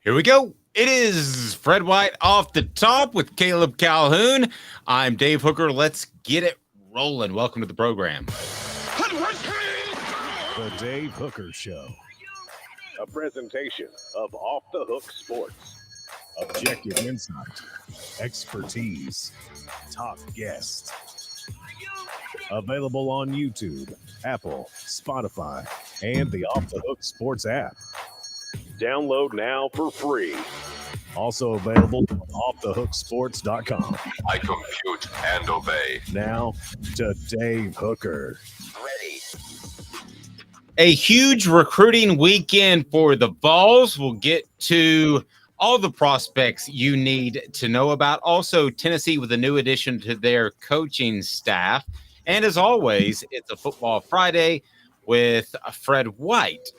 Here we go. It is Fred White off the top with Caleb Calhoun. I'm Dave Hooker. Let's get it rolling. Welcome to the program. The Dave Hooker Show. A presentation of Off the Hook Sports. Objective insight, expertise, top guests. Available on YouTube, Apple, Spotify, and the Off the Hook Sports app. Download now for free. Also available on offthehooksports.com. I compute and obey. Now to Dave Hooker. Ready. A huge recruiting weekend for the Vols. We'll get to all the prospects you need to know about. Also, Tennessee with a new addition to their coaching staff. And as always, it's a Football Friday with Fred White.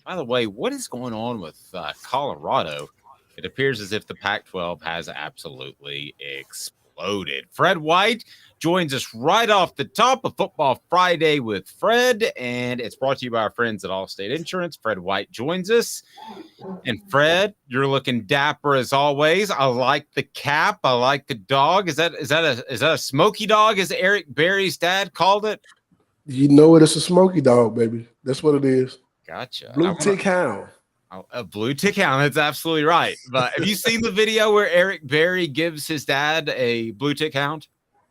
By the way, what is going on with Colorado? It appears as if the Pac-12 has absolutely exploded. Fred White joins us right off the top of Football Friday with Fred, and it's brought to you by our friends at Allstate Insurance. Fred White joins us. And Fred, you're looking dapper as always. I like the cap. I like the dog. Is that a smoky dog, as Eric Berry's dad called it? You know it. It's a smoky dog, baby. That's what it is. Gotcha. Blue tick hound. A blue tick hound. That's absolutely right. But have you seen the video where Eric Berry gives his dad a blue tick hound?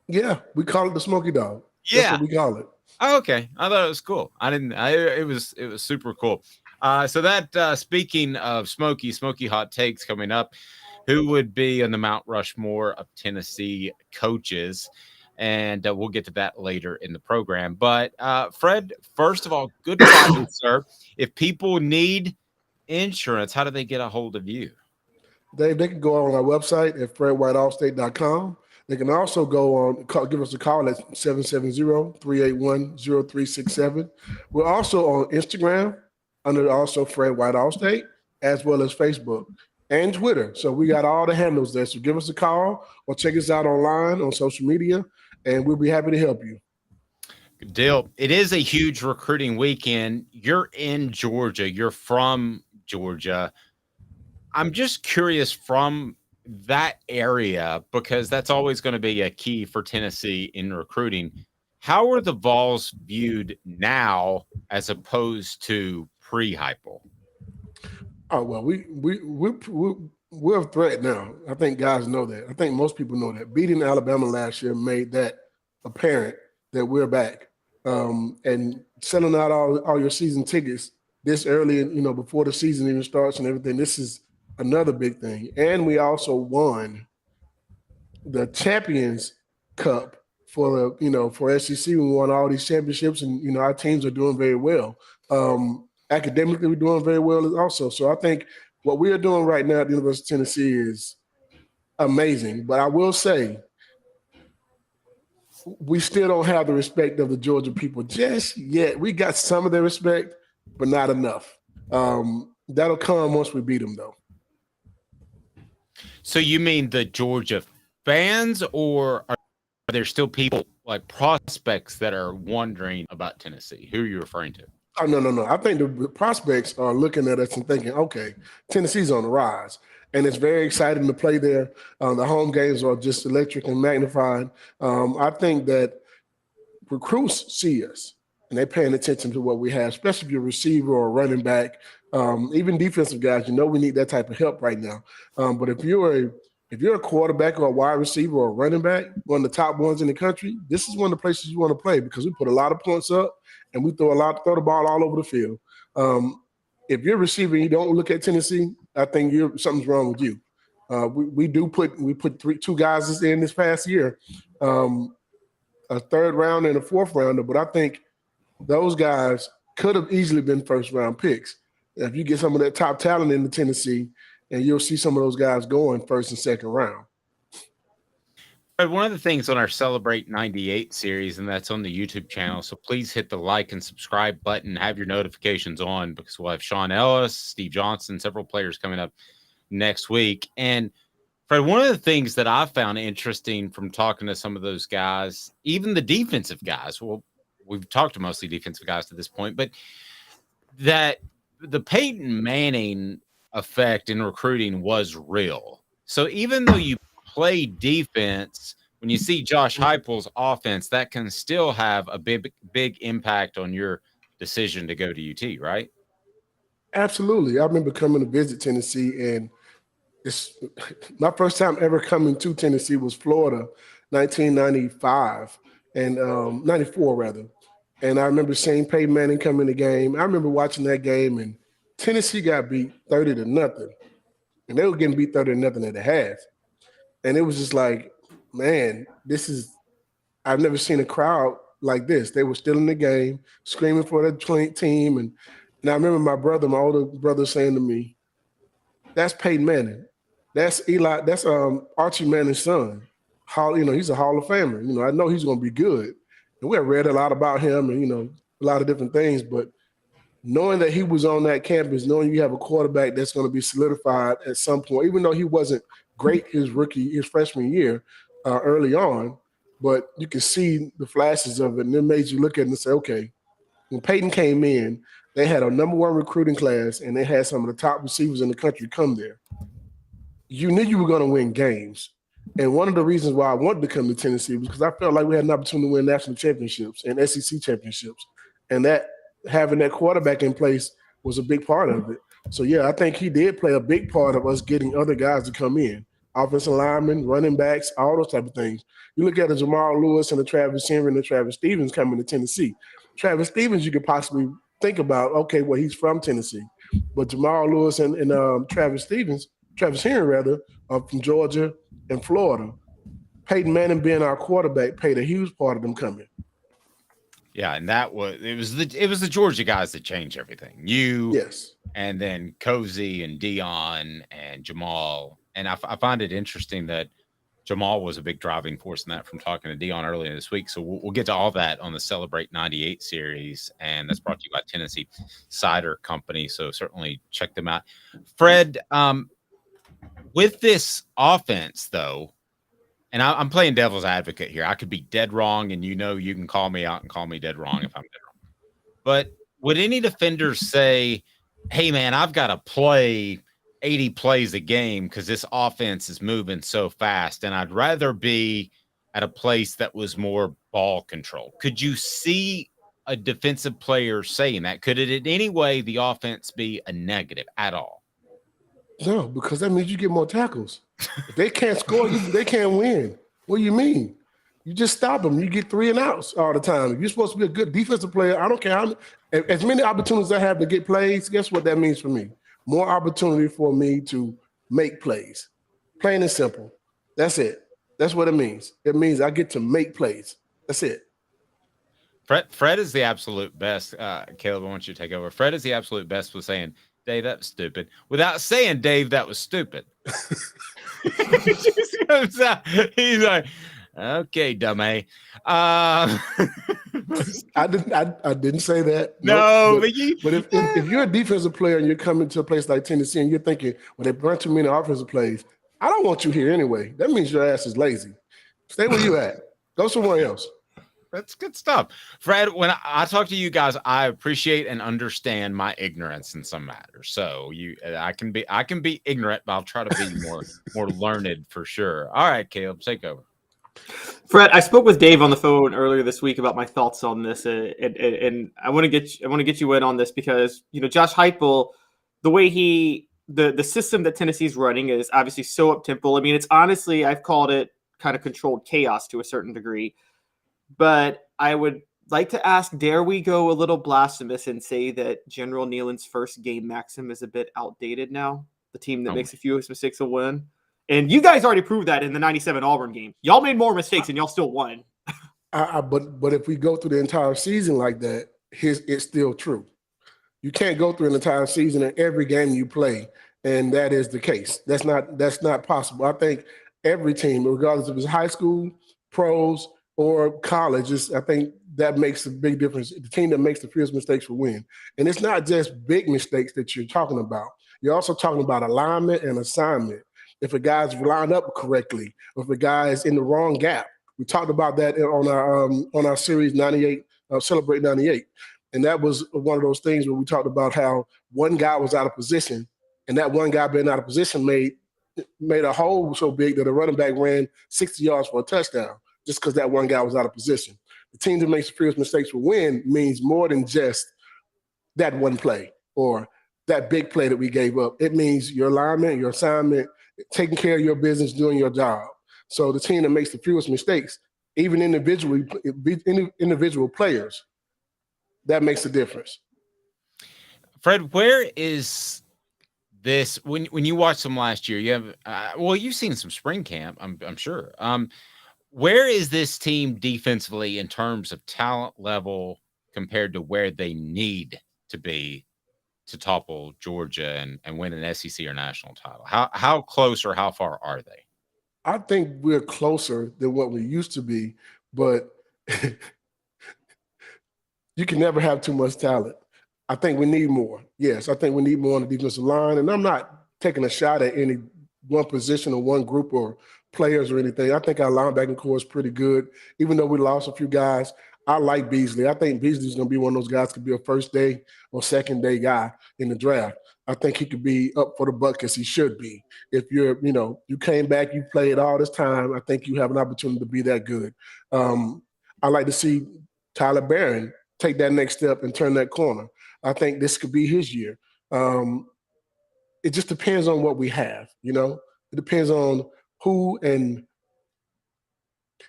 Yeah, we call it the smoky dog. Yeah, that's what we call it. Oh, okay. I thought it was cool. It was super cool. So that speaking of smoky hot takes coming up, who would be on the Mount Rushmore of Tennessee coaches? And we'll get to that later in the program. But Fred, first of all, good Friday, sir. If people need insurance, how do they get a hold of you? They can go on our website at fredwhiteallstate.com. They can also go on, give us a call at 770-381-0367. We're also on Instagram under also Fred White Allstate, as well as Facebook and Twitter. So we got all the handles there. So give us a call or check us out online on social media, and we'll be happy to help you. Good deal. It is a huge recruiting weekend. You're in Georgia. You're from Georgia. I'm just curious from that area, because that's always going to be a key for Tennessee in recruiting. How are the Vols viewed now as opposed to pre-Heupel? Oh, well, we're a threat now. I think guys know that. I think most people know that. Beating Alabama last year made that apparent that we're back. And selling out all your season tickets this early, before the season even starts and everything, this is another big thing. And we also won the Champions Cup for SEC. We won all these championships, and our teams are doing very well. Academically, we're doing very well also. So I think what we are doing right now at the University of Tennessee is amazing. But I will say, we still don't have the respect of the Georgia people just yet. We got some of their respect, but not enough. That'll come once we beat them, though. So you mean the Georgia fans, or are there still people like prospects that are wondering about Tennessee? Who are you referring to? Oh, no. I think the prospects are looking at us and thinking, okay, Tennessee's on the rise. And it's very exciting to play there. The home games are just electric and magnified. I think that recruits see us, and they're paying attention to what we have, especially if you're a receiver or a running back, even defensive guys. We need that type of help right now. But if you're a quarterback or a wide receiver or a running back, one of the top ones in the country, this is one of the places you want to play, because we put a lot of points up and we throw the ball all over the field. If you're a receiver and you don't look at Tennessee, I think something's wrong with you. We put two guys in this past year, a third round and a fourth rounder, but I think those guys could have easily been first round picks. If you get some of that top talent into Tennessee, and you'll see some of those guys going first and second round. One of the things on our Celebrate 98 series, and that's on the YouTube channel, so please hit the like and subscribe button, have your notifications on, because we'll have Sean Ellis, Steve Johnson, several players coming up next week. And Fred, one of the things that I found interesting from talking to some of those guys, even the defensive guys, well, we've talked to mostly defensive guys to this point, but that the Peyton Manning effect in recruiting was real. So even though you play defense, when you see Josh Heupel's offense, that can still have a big impact on your decision to go to UT, right? Absolutely. I remember coming to visit Tennessee, and it's my first time ever coming to Tennessee was Florida, 1995 and 94 rather. And I remember seeing Peyton Manning come in the game. I remember watching that game, and Tennessee got beat 30-0, and they were getting beat 30-0 at the half. And it was just like, man, I've never seen a crowd like this. They were still in the game, screaming for the team. And I remember my older brother saying to me, that's Peyton Manning. That's Archie Manning's son. He's a Hall of Famer. I know he's going to be good. And we have read a lot about him and, a lot of different things. But knowing that he was on that campus, knowing you have a quarterback that's going to be solidified at some point, even though he wasn't great his freshman year early on, but you can see the flashes of it. And it made you look at it and say, okay, when Peyton came in, they had a number one recruiting class, and they had some of the top receivers in the country come there. You knew you were going to win games. And one of the reasons why I wanted to come to Tennessee was because I felt like we had an opportunity to win national championships and SEC championships. And that having that quarterback in place was a big part of it. So, yeah, I think he did play a big part of us getting other guys to come in. Offensive linemen, running backs, all those type of things. You look at the Jamal Lewis and the Travis Henry and the Travis Stevens coming to Tennessee. Travis Stevens, you could possibly think about, okay, well, he's from Tennessee. But Jamal Lewis and Travis Henry rather, are from Georgia and Florida. Peyton Manning being our quarterback played a huge part of them coming. Yeah, and it was the Georgia guys that changed everything. Yes, and then Cozy and Dion and Jamal. And I find it interesting that Jamal was a big driving force in that from talking to Dion earlier this week. So we'll get to all that on the Celebrate 98 series. And that's brought to you by Tennessee Cider Company. So certainly check them out. Fred, with this offense, though, and I'm playing devil's advocate here. I could be dead wrong, and you can call me out and call me dead wrong if I'm dead wrong. But would any defenders say, hey, man, I've got to play 80 plays a game because this offense is moving so fast, and I'd rather be at a place that was more ball control? Could you see a defensive player saying that? Could it in any way the offense be a negative at all? No, because that means you get more tackles. If they can't score, they can't win. What do you mean? You just stop them. You get 3 and outs all the time. If you're supposed to be a good defensive player, I don't care as many opportunities I have to get plays, guess what that means for me? More opportunity for me to make plays. Plain and simple. That's it. That's what it means. It means I get to make plays. That's it. Fred is the absolute best. Caleb, I want you to take over. Fred is the absolute best with saying, Dave, that was stupid, without saying, Dave, that was stupid. He just comes out. He's like, okay, dumb A. I didn't say that. No, but if you're a defensive player and you're coming to a place like Tennessee and you're thinking, well, they run too many offensive plays, I don't want you here anyway. That means your ass is lazy. Stay where you at. Go somewhere else. That's good stuff. Fred, when I talk to you guys, I appreciate and understand my ignorance in some matters. So I can be ignorant, but I'll try to be more learned for sure. All right, Caleb, take over. Fred, I spoke with Dave on the phone earlier this week about my thoughts on this, and I want to get you in on this because Josh Heupel, the way the system that Tennessee's running is obviously so up tempo. I mean, it's honestly, I've called it kind of controlled chaos to a certain degree. But I would like to ask, dare we go a little blasphemous and say that General Nealon's first game maxim is a bit outdated now? The team that makes a few mistakes will win. And you guys already proved that in the 97 Auburn game. Y'all made more mistakes and y'all still won. But if we go through the entire season like that, it's still true. You can't go through an entire season and every game you play, and that is the case. That's not possible. I think every team, regardless if it's high school, pros, or college, I think that makes a big difference. The team that makes the fewest mistakes will win. And it's not just big mistakes that you're talking about. You're also talking about alignment and assignment. If a guy's lined up correctly, or if a guy is in the wrong gap. We talked about that on our series 98, Celebrate 98. And that was one of those things where we talked about how one guy was out of position and that one guy being out of position made a hole so big that a running back ran 60 yards for a touchdown just because that one guy was out of position. The team that makes the fewest mistakes will win means more than just that one play or that big play that we gave up. It means your alignment, your assignment, taking care of your business, doing your job. So the team that makes the fewest mistakes, even individual players, that makes a difference. Fred, where is this when you watched them last year? You have you've seen some spring camp, I'm sure. Where is this team defensively in terms of talent level compared to where they need to be to topple Georgia and win an SEC or national title? How close or how far are they? I think we're closer than what we used to be, but you can never have too much talent. I think we need more. Yes, I think we need more on the defensive line. And I'm not taking a shot at any one position or one group or players or anything. I think our linebacking core is pretty good. Even though we lost a few guys, I like Beasley. I think Beasley's going to be one of those guys could be a first day or second day guy in the draft. I think he could be up for the buck as he should be. If you're, you came back, you played all this time, I think you have an opportunity to be that good. I like to see Tyler Barron take that next step and turn that corner. I think this could be his year. It just depends on what we have, It depends on who and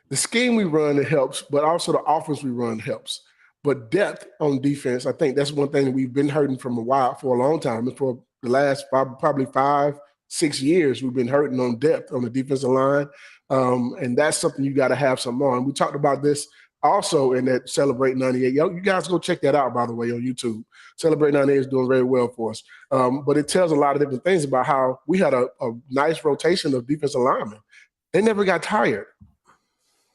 the scheme we run, it helps, but also the offense we run helps. But depth on defense, I think that's one thing that we've been hurting for a long time. And for the last probably 5-6 years, we've been hurting on depth on the defensive line. And that's something you got to have some on. We talked about this also in that Celebrate 98. You guys go check that out, by the way, on YouTube. Celebrate 98 is doing very well for us. But it tells a lot of different things about how we had a nice rotation of defensive linemen. They never got tired.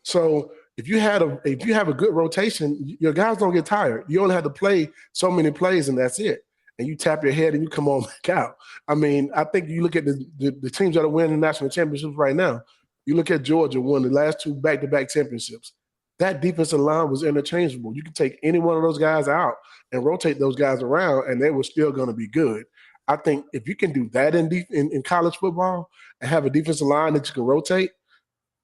So if you have a good rotation, your guys don't get tired. You only have to play so many plays and that's it. And you tap your head and you come on back out. I mean, I think you look at the teams that are winning national championships right now. You look at Georgia won the last 2 back-to-back championships. That defensive line was interchangeable. You could take any one of those guys out and rotate those guys around, and they were still going to be good. I think if you can do that in college football and have a defensive line that you can rotate,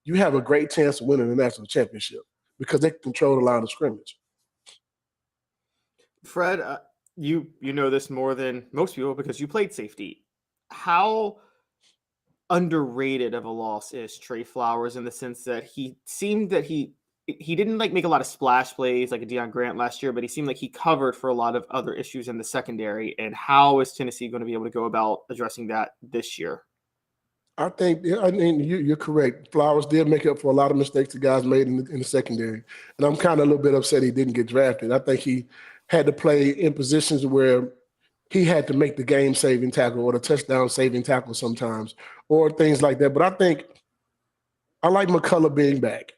you have a great chance of winning the national championship because they control the line of scrimmage. Fred, you know this more than most people because you played safety. How underrated of a loss is Trey Flowers in the sense that he seemed that he didn't make a lot of splash plays like a Deion Grant last year, but he seemed like he covered for a lot of other issues in the secondary. And how is Tennessee going to be able to go about addressing that this year? I think you're correct. Flowers did make up for a lot of mistakes the guys made in the secondary. And I'm kind of a little bit upset he didn't get drafted. I think he had to play in positions where he had to make the game-saving tackle or the touchdown-saving tackle sometimes or things like that. But I like McCullough being back.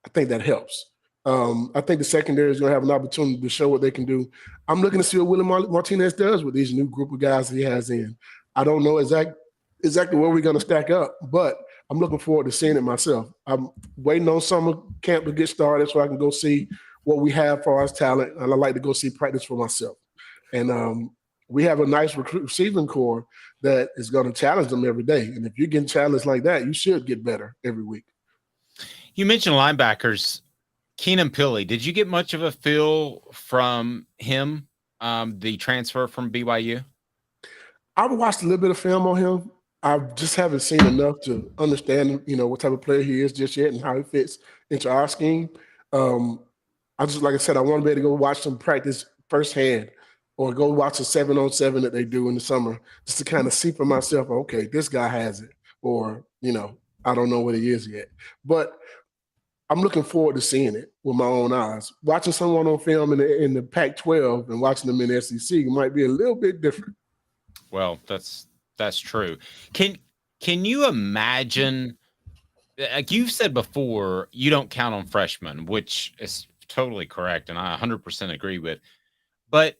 I think that helps. I think the secondary is going to have an opportunity to show what they can do. I'm looking to see what Willie Martinez does with these new group of guys he has in. I don't know exactly where we're going to stack up, but I'm looking forward to seeing it myself. I'm waiting on summer camp to get started so I can go see what we have for our talent, and I like to go see practice for myself. And we have a nice receiving core that is going to challenge them every day. And if you're getting challenged like that, you should get better every week. You mentioned linebackers. Keenan Pili, did you get much of a feel from him, the transfer from BYU? I've watched a little bit of film on him. I just haven't seen enough to understand, what type of player he is just yet and how he fits into our scheme. Like I said, I want to be able to go watch some practice firsthand or go watch a 7-on-7 that they do in the summer just to kind of see for myself, okay, this guy has it. Or, I don't know what he is yet. But I'm looking forward to seeing it with my own eyes. Watching someone on film in the Pac-12 and watching them in the SEC might be a little bit different. Well, that's true. Can you imagine, like you've said before, you don't count on freshmen, which is totally correct, and I 100% agree with. But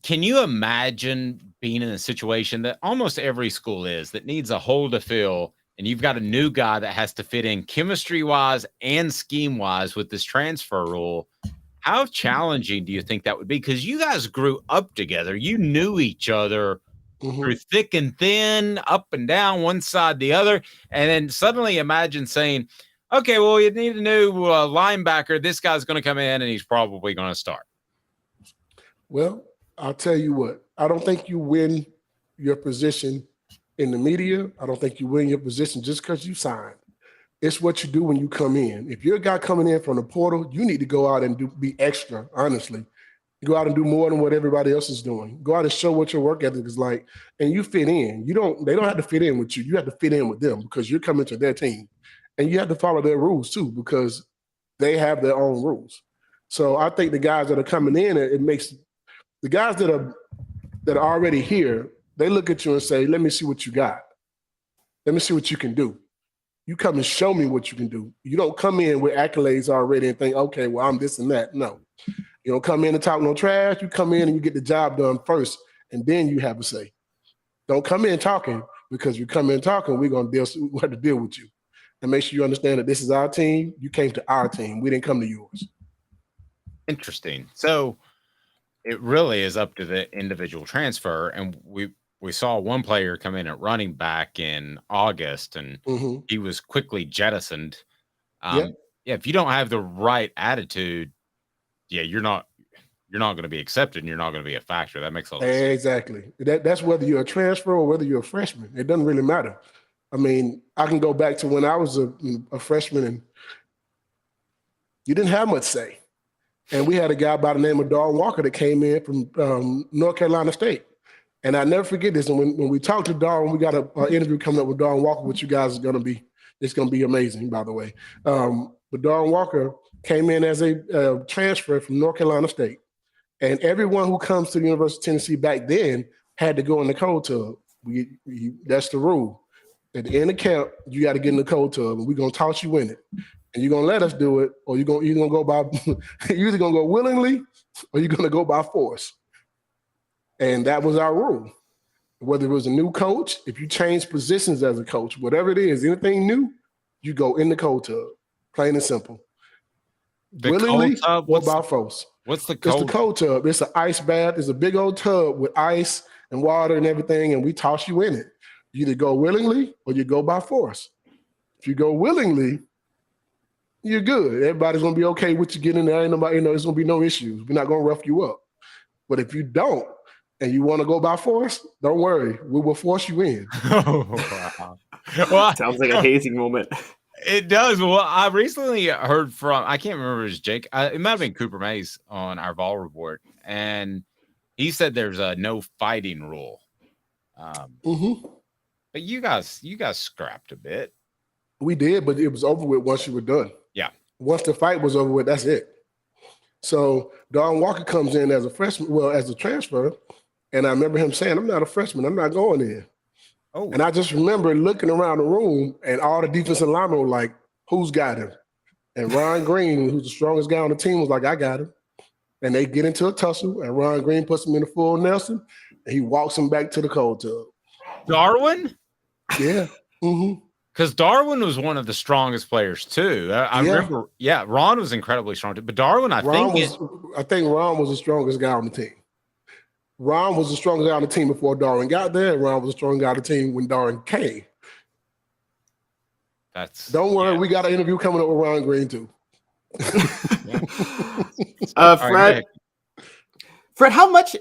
can you imagine being in a situation that almost every school is that needs a hole to fill, and you've got a new guy that has to fit in chemistry-wise and scheme-wise with this transfer rule? How challenging do you think that would be? Because you guys grew up together. You knew each other through thick and thin, up and down, one side, the other. And then suddenly imagine saying, okay, well, you need a new linebacker. This guy's going to come in and he's probably going to start. Well, I'll tell you what. I don't think you win your position in the media. I don't think you win your position just because you signed. It's what you do when you come in. If you're a guy coming in from the portal, you need to go out and be extra, honestly. Go out and do more than what everybody else is doing. Go out and show what your work ethic is like, and you fit in. They don't have to fit in with you. You have to fit in with them because you're coming to their team. And you have to follow their rules too, because they have their own rules. So I think the guys that are coming in, it makes the guys that are already here, they look at you and say, let me see what you got. Let me see what you can do. You come and show me what you can do. You don't come in with accolades already and think, okay, well, I'm this and that. No. You don't come in and talk no trash. You come in and you get the job done first, and then you have a say. Don't come in talking, because you come in talking, we have to deal with you. And make sure you understand that this is our team. You came to our team. We didn't come to yours. Interesting. So it really is up to the individual transfer. And we saw one player come in at running back in August, and he was quickly jettisoned. Yeah, if you don't have the right attitude, you're not going to be accepted, and you're not going to be a factor. That makes a lot of sense. Exactly. That's whether you're a transfer or whether you're a freshman. It doesn't really matter. I mean, I can go back to when I was a freshman, and you didn't have much say. And we had a guy by the name of Darwin Walker that came in from North Carolina State. And I never forget this. And when we talked to Darwin, we got an interview coming up with Darwin Walker, which you guys are going to be. It's going to be amazing, by the way. But Darwin Walker came in as a transfer from North Carolina State. And everyone who comes to the University of Tennessee back then had to go in the cold tub. That's the rule. At the end of camp, you got to get in the cold tub, and we're going to toss you in it. And you're going to let us do it, or you're going to go by – you're either going to go willingly or you're going to go by force. And that was our rule. Whether it was a new coach, if you change positions as a coach, whatever it is, anything new, you go in the cold tub, plain and simple. The willingly cold tub, or by force. What's the cold? It's the cold tub. It's an ice bath. It's a big old tub with ice and water and everything, and we toss you in it. You either go willingly or you go by force. If you go willingly, you're good. Everybody's going to be okay with you getting there. Ain't nobody, there's going to be no issues. We're not going to rough you up. But if you don't and you want to go by force, don't worry. We will force you in. Wow. Well, sounds like a hazing moment. It does. Well, I recently heard from, I can't remember if it was Jake. It might have been Cooper Mays on our Vol report. And he said there's a no fighting rule. But you guys scrapped a bit. We did, but it was over with once you were done. Yeah. Once the fight was over with, that's it. So Darwin Walker comes in as a freshman, as a transfer, and I remember him saying, I'm not a freshman. I'm not going in. Oh. And I just remember looking around the room, and all the defensive linemen were like, who's got him? And Ron Green, who's the strongest guy on the team, was like, I got him. And they get into a tussle, and Ron Green puts him in the full Nelson, and he walks him back to the cold tub. Darwin? Yeah. Because Darwin was one of the strongest players too. I remember. Yeah, Ron was incredibly strong too. But Darwin, I think Ron was the strongest guy on the team. Ron was the strongest guy on the team before Darwin got there. And Ron was the strongest guy on the team when Darwin came. Don't worry, we got an interview coming up with Ron Green too. Fred, how much?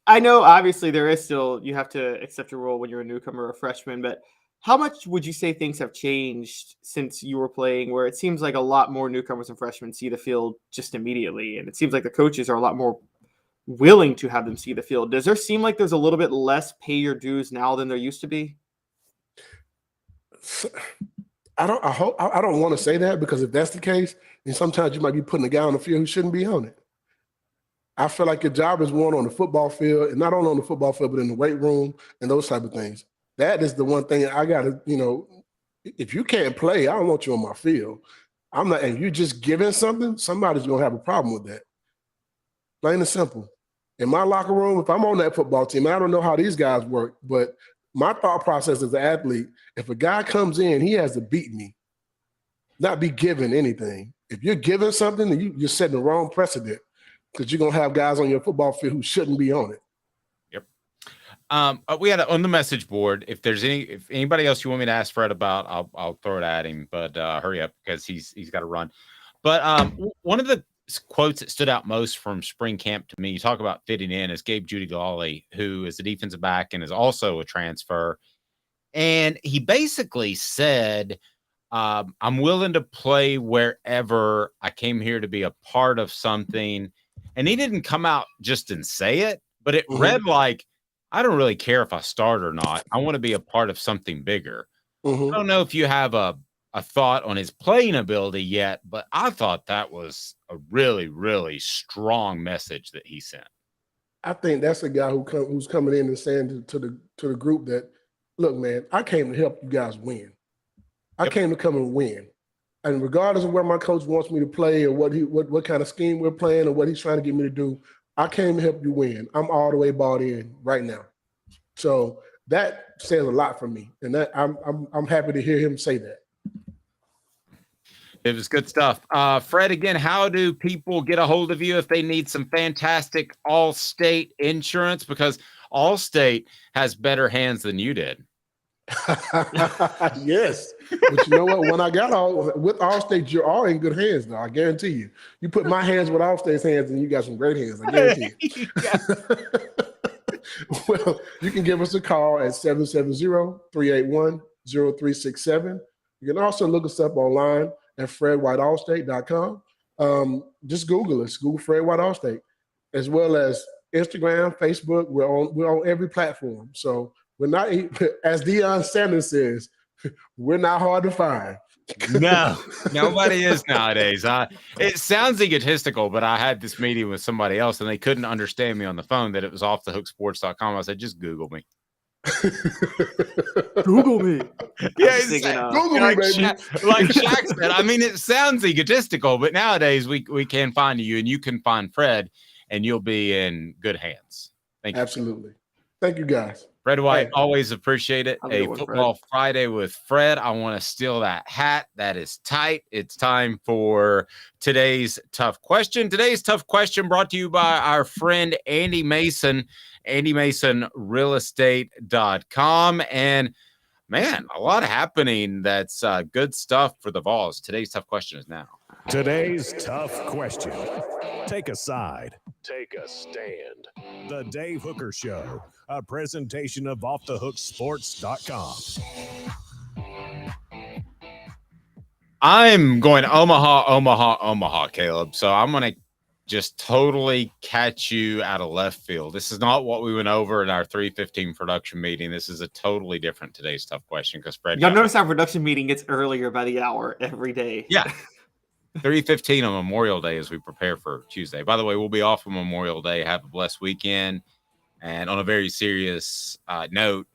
I know obviously there is still, you have to accept your role when you're a newcomer or a freshman, but how much would you say things have changed since you were playing, where it seems like a lot more newcomers and freshmen see the field just immediately, and it seems like the coaches are a lot more willing to have them see the field? Does there seem like there's a little bit less pay your dues now than there used to be? I don't want to say that, because if that's the case, then sometimes you might be putting a guy on the field who shouldn't be on it. I feel like your job is one on the football field, and not only on the football field, but in the weight room and those type of things. That is the one thing I got to, if you can't play, I don't want you on my field. I'm not, and you're just giving something, somebody's going to have a problem with that. Plain and simple. In my locker room, if I'm on that football team, I don't know how these guys work, but my thought process as an athlete, if a guy comes in, he has to beat me, not be given anything. If you're giving something, then you're setting the wrong precedent, because you're going to have guys on your football field who shouldn't be on it. We had on the message board. If anybody else you want me to ask Fred about, I'll throw it at him. But hurry up because he's got to run. But one of the quotes that stood out most from spring camp to me, you talk about fitting in, is Gabe Judy-Lawley, who is a defensive back and is also a transfer. And he basically said, I'm willing to play wherever. I came here to be a part of something. And he didn't come out just and say it, but it read like, I don't really care if I start or not. I want to be a part of something bigger. I don't know if you have a thought on his playing ability yet, but I thought that was a really, really strong message that he sent. I think that's a guy who's coming in and saying to the group that, look, man, I came to help you guys win. I came to come and win. And regardless of where my coach wants me to play or what kind of scheme we're playing or what he's trying to get me to do, I came to help you win. I'm all the way bought in right now. So that says a lot for me. And that I'm happy to hear him say that. It was good stuff. Fred, again, how do people get a hold of you if they need some fantastic Allstate insurance? Because Allstate has better hands than you did. Yes. But you know what? When I got with Allstate, you're all in good hands, though. I guarantee you. You put my hands with Allstate's hands, and you got some great hands. I guarantee you. Well, you can give us a call at 770-381-0367. You can also look us up online at fredwhiteallstate.com. Just Google us. Google Fred White Allstate, as well as Instagram, Facebook. We're on every platform. So we're not, as Deion Sanders says, we're not hard to find. No, nobody is nowadays. It sounds egotistical, but I had this meeting with somebody else and they couldn't understand me on the phone that it was offthehooksports.com. I said, just Google me. Google me. Yeah, Google me, baby. Like Shaq said, I mean, it sounds egotistical, but nowadays we can find you and you can find Fred and you'll be in good hands. Thank you. Absolutely. Thank you, guys. Fred White, always appreciate it. A Football Fred. Friday with Fred. I want to steal that hat. That is tight. It's time for today's tough question. Today's tough question brought to you by our friend Andy Mason, AndyMasonRealEstate.com. And man, a lot happening. That's good stuff for the Vols. Today's tough question is now. Today's tough question. Take a side. Take a stand. The Dave Hooker Show, a presentation of offthehooksports.com. I'm going Omaha, Caleb. So I'm going to just totally catch you out of left field. This is not what we went over in our 3:15 production meeting. This is a totally different today's tough question because Fred. Y'all notice our production meeting gets earlier by the hour every day. Yeah. 3:15 on Memorial Day as we prepare for Tuesday. By the way, we'll be off on Memorial Day. Have a blessed weekend. And on a very serious note,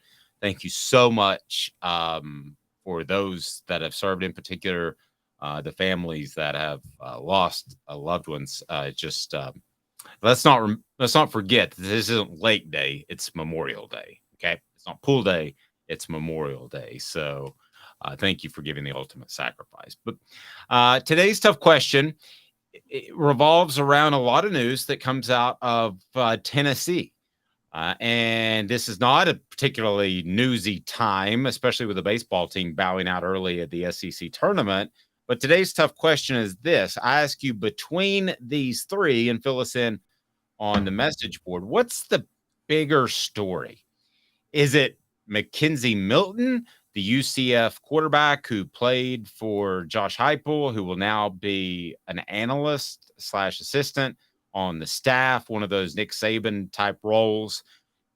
thank you so much for those that have served, in particular, the families that have lost loved ones. Let's not forget that this isn't Lake Day; it's Memorial Day. Okay, it's not Pool Day; it's Memorial Day. So. Thank you for giving the ultimate sacrifice. But today's tough question it revolves around a lot of news that comes out of Tennessee. And this is not a particularly newsy time, especially with the baseball team bowing out early at the SEC tournament. But today's tough question is this. I ask you between these three and fill us in on the message board. What's the bigger story? Is it McKenzie Milton, the UCF quarterback who played for Josh Heupel, who will now be an analyst / assistant on the staff, one of those Nick Saban type roles?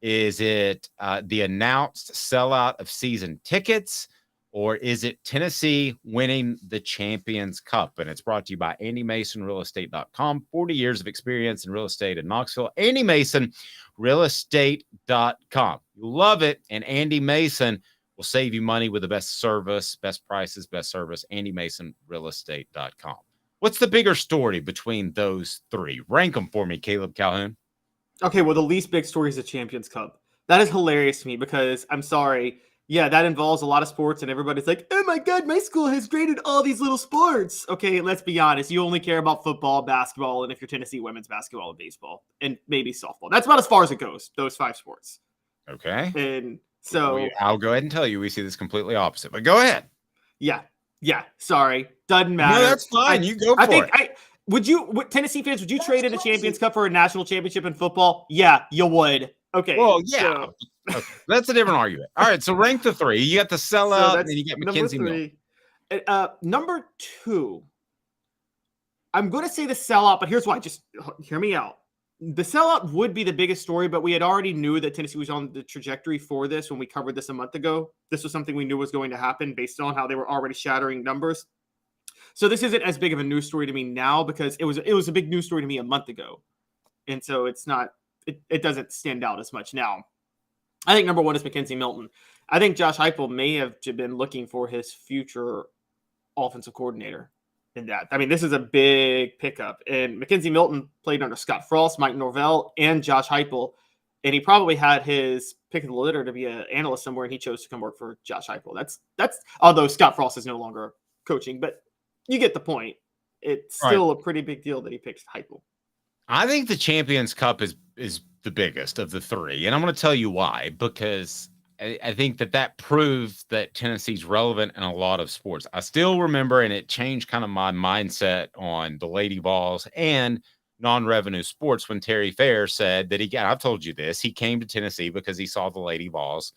Is it the announced sellout of season tickets, or is it Tennessee winning the Champions Cup? And it's brought to you by AndyMasonRealEstate.com. 40 years of experience in real estate in Knoxville. AndyMasonRealEstate.com. You love it, and Andy Mason will save you money with the best service, best prices, best service. AndyMasonRealEstate.com. What's the bigger story between those three? Rank them for me, Caleb Calhoun. Okay, well, the least big story is the Champions Cup. That is hilarious to me because, I'm sorry, yeah, that involves a lot of sports and everybody's like, oh my God, my school has graded all these little sports. Okay, let's be honest. You only care about football, basketball, and if you're Tennessee, women's basketball and baseball, and maybe softball. That's about as far as it goes, those 5 sports. Okay. And so I'll go ahead and tell you we see this completely opposite, but go ahead. Yeah. Sorry. Doesn't matter. No, that's fine. You go for it. Tennessee fans, would you trade in a Champions Cup for a national championship in football? Yeah, you would. Okay. Well, yeah. Okay. That's a different argument. All right. So rank the three. You got the sellout, and then you get McKenzie Milton. Number 2. I'm going to say the sellout, but here's why. Just hear me out. The sellout would be the biggest story, but we had already knew that Tennessee was on the trajectory for this when we covered this a month ago. This was something we knew was going to happen based on how they were already shattering numbers. So this isn't as big of a news story to me now because it was a big news story to me a month ago. And so it's not, it doesn't stand out as much now. I think number 1 is McKenzie Milton. I think Josh Heupel may have been looking for his future offensive coordinator in that. I mean, this is a big pickup. And McKenzie Milton played under Scott Frost, Mike Norvell, and Josh Heupel. And he probably had his pick of the litter to be an analyst somewhere, and he chose to come work for Josh Heupel. That's although Scott Frost is no longer coaching, but you get the point. It's still a pretty big deal that he picked Heupel. I think the Champions Cup is the biggest of the three, and I'm going to tell you why. Because I think that proves that Tennessee's relevant in a lot of sports. I still remember, and it changed kind of my mindset on the Lady Vols and non-revenue sports when Terry Fair said that I've told you this, he came to Tennessee because he saw the Lady Vols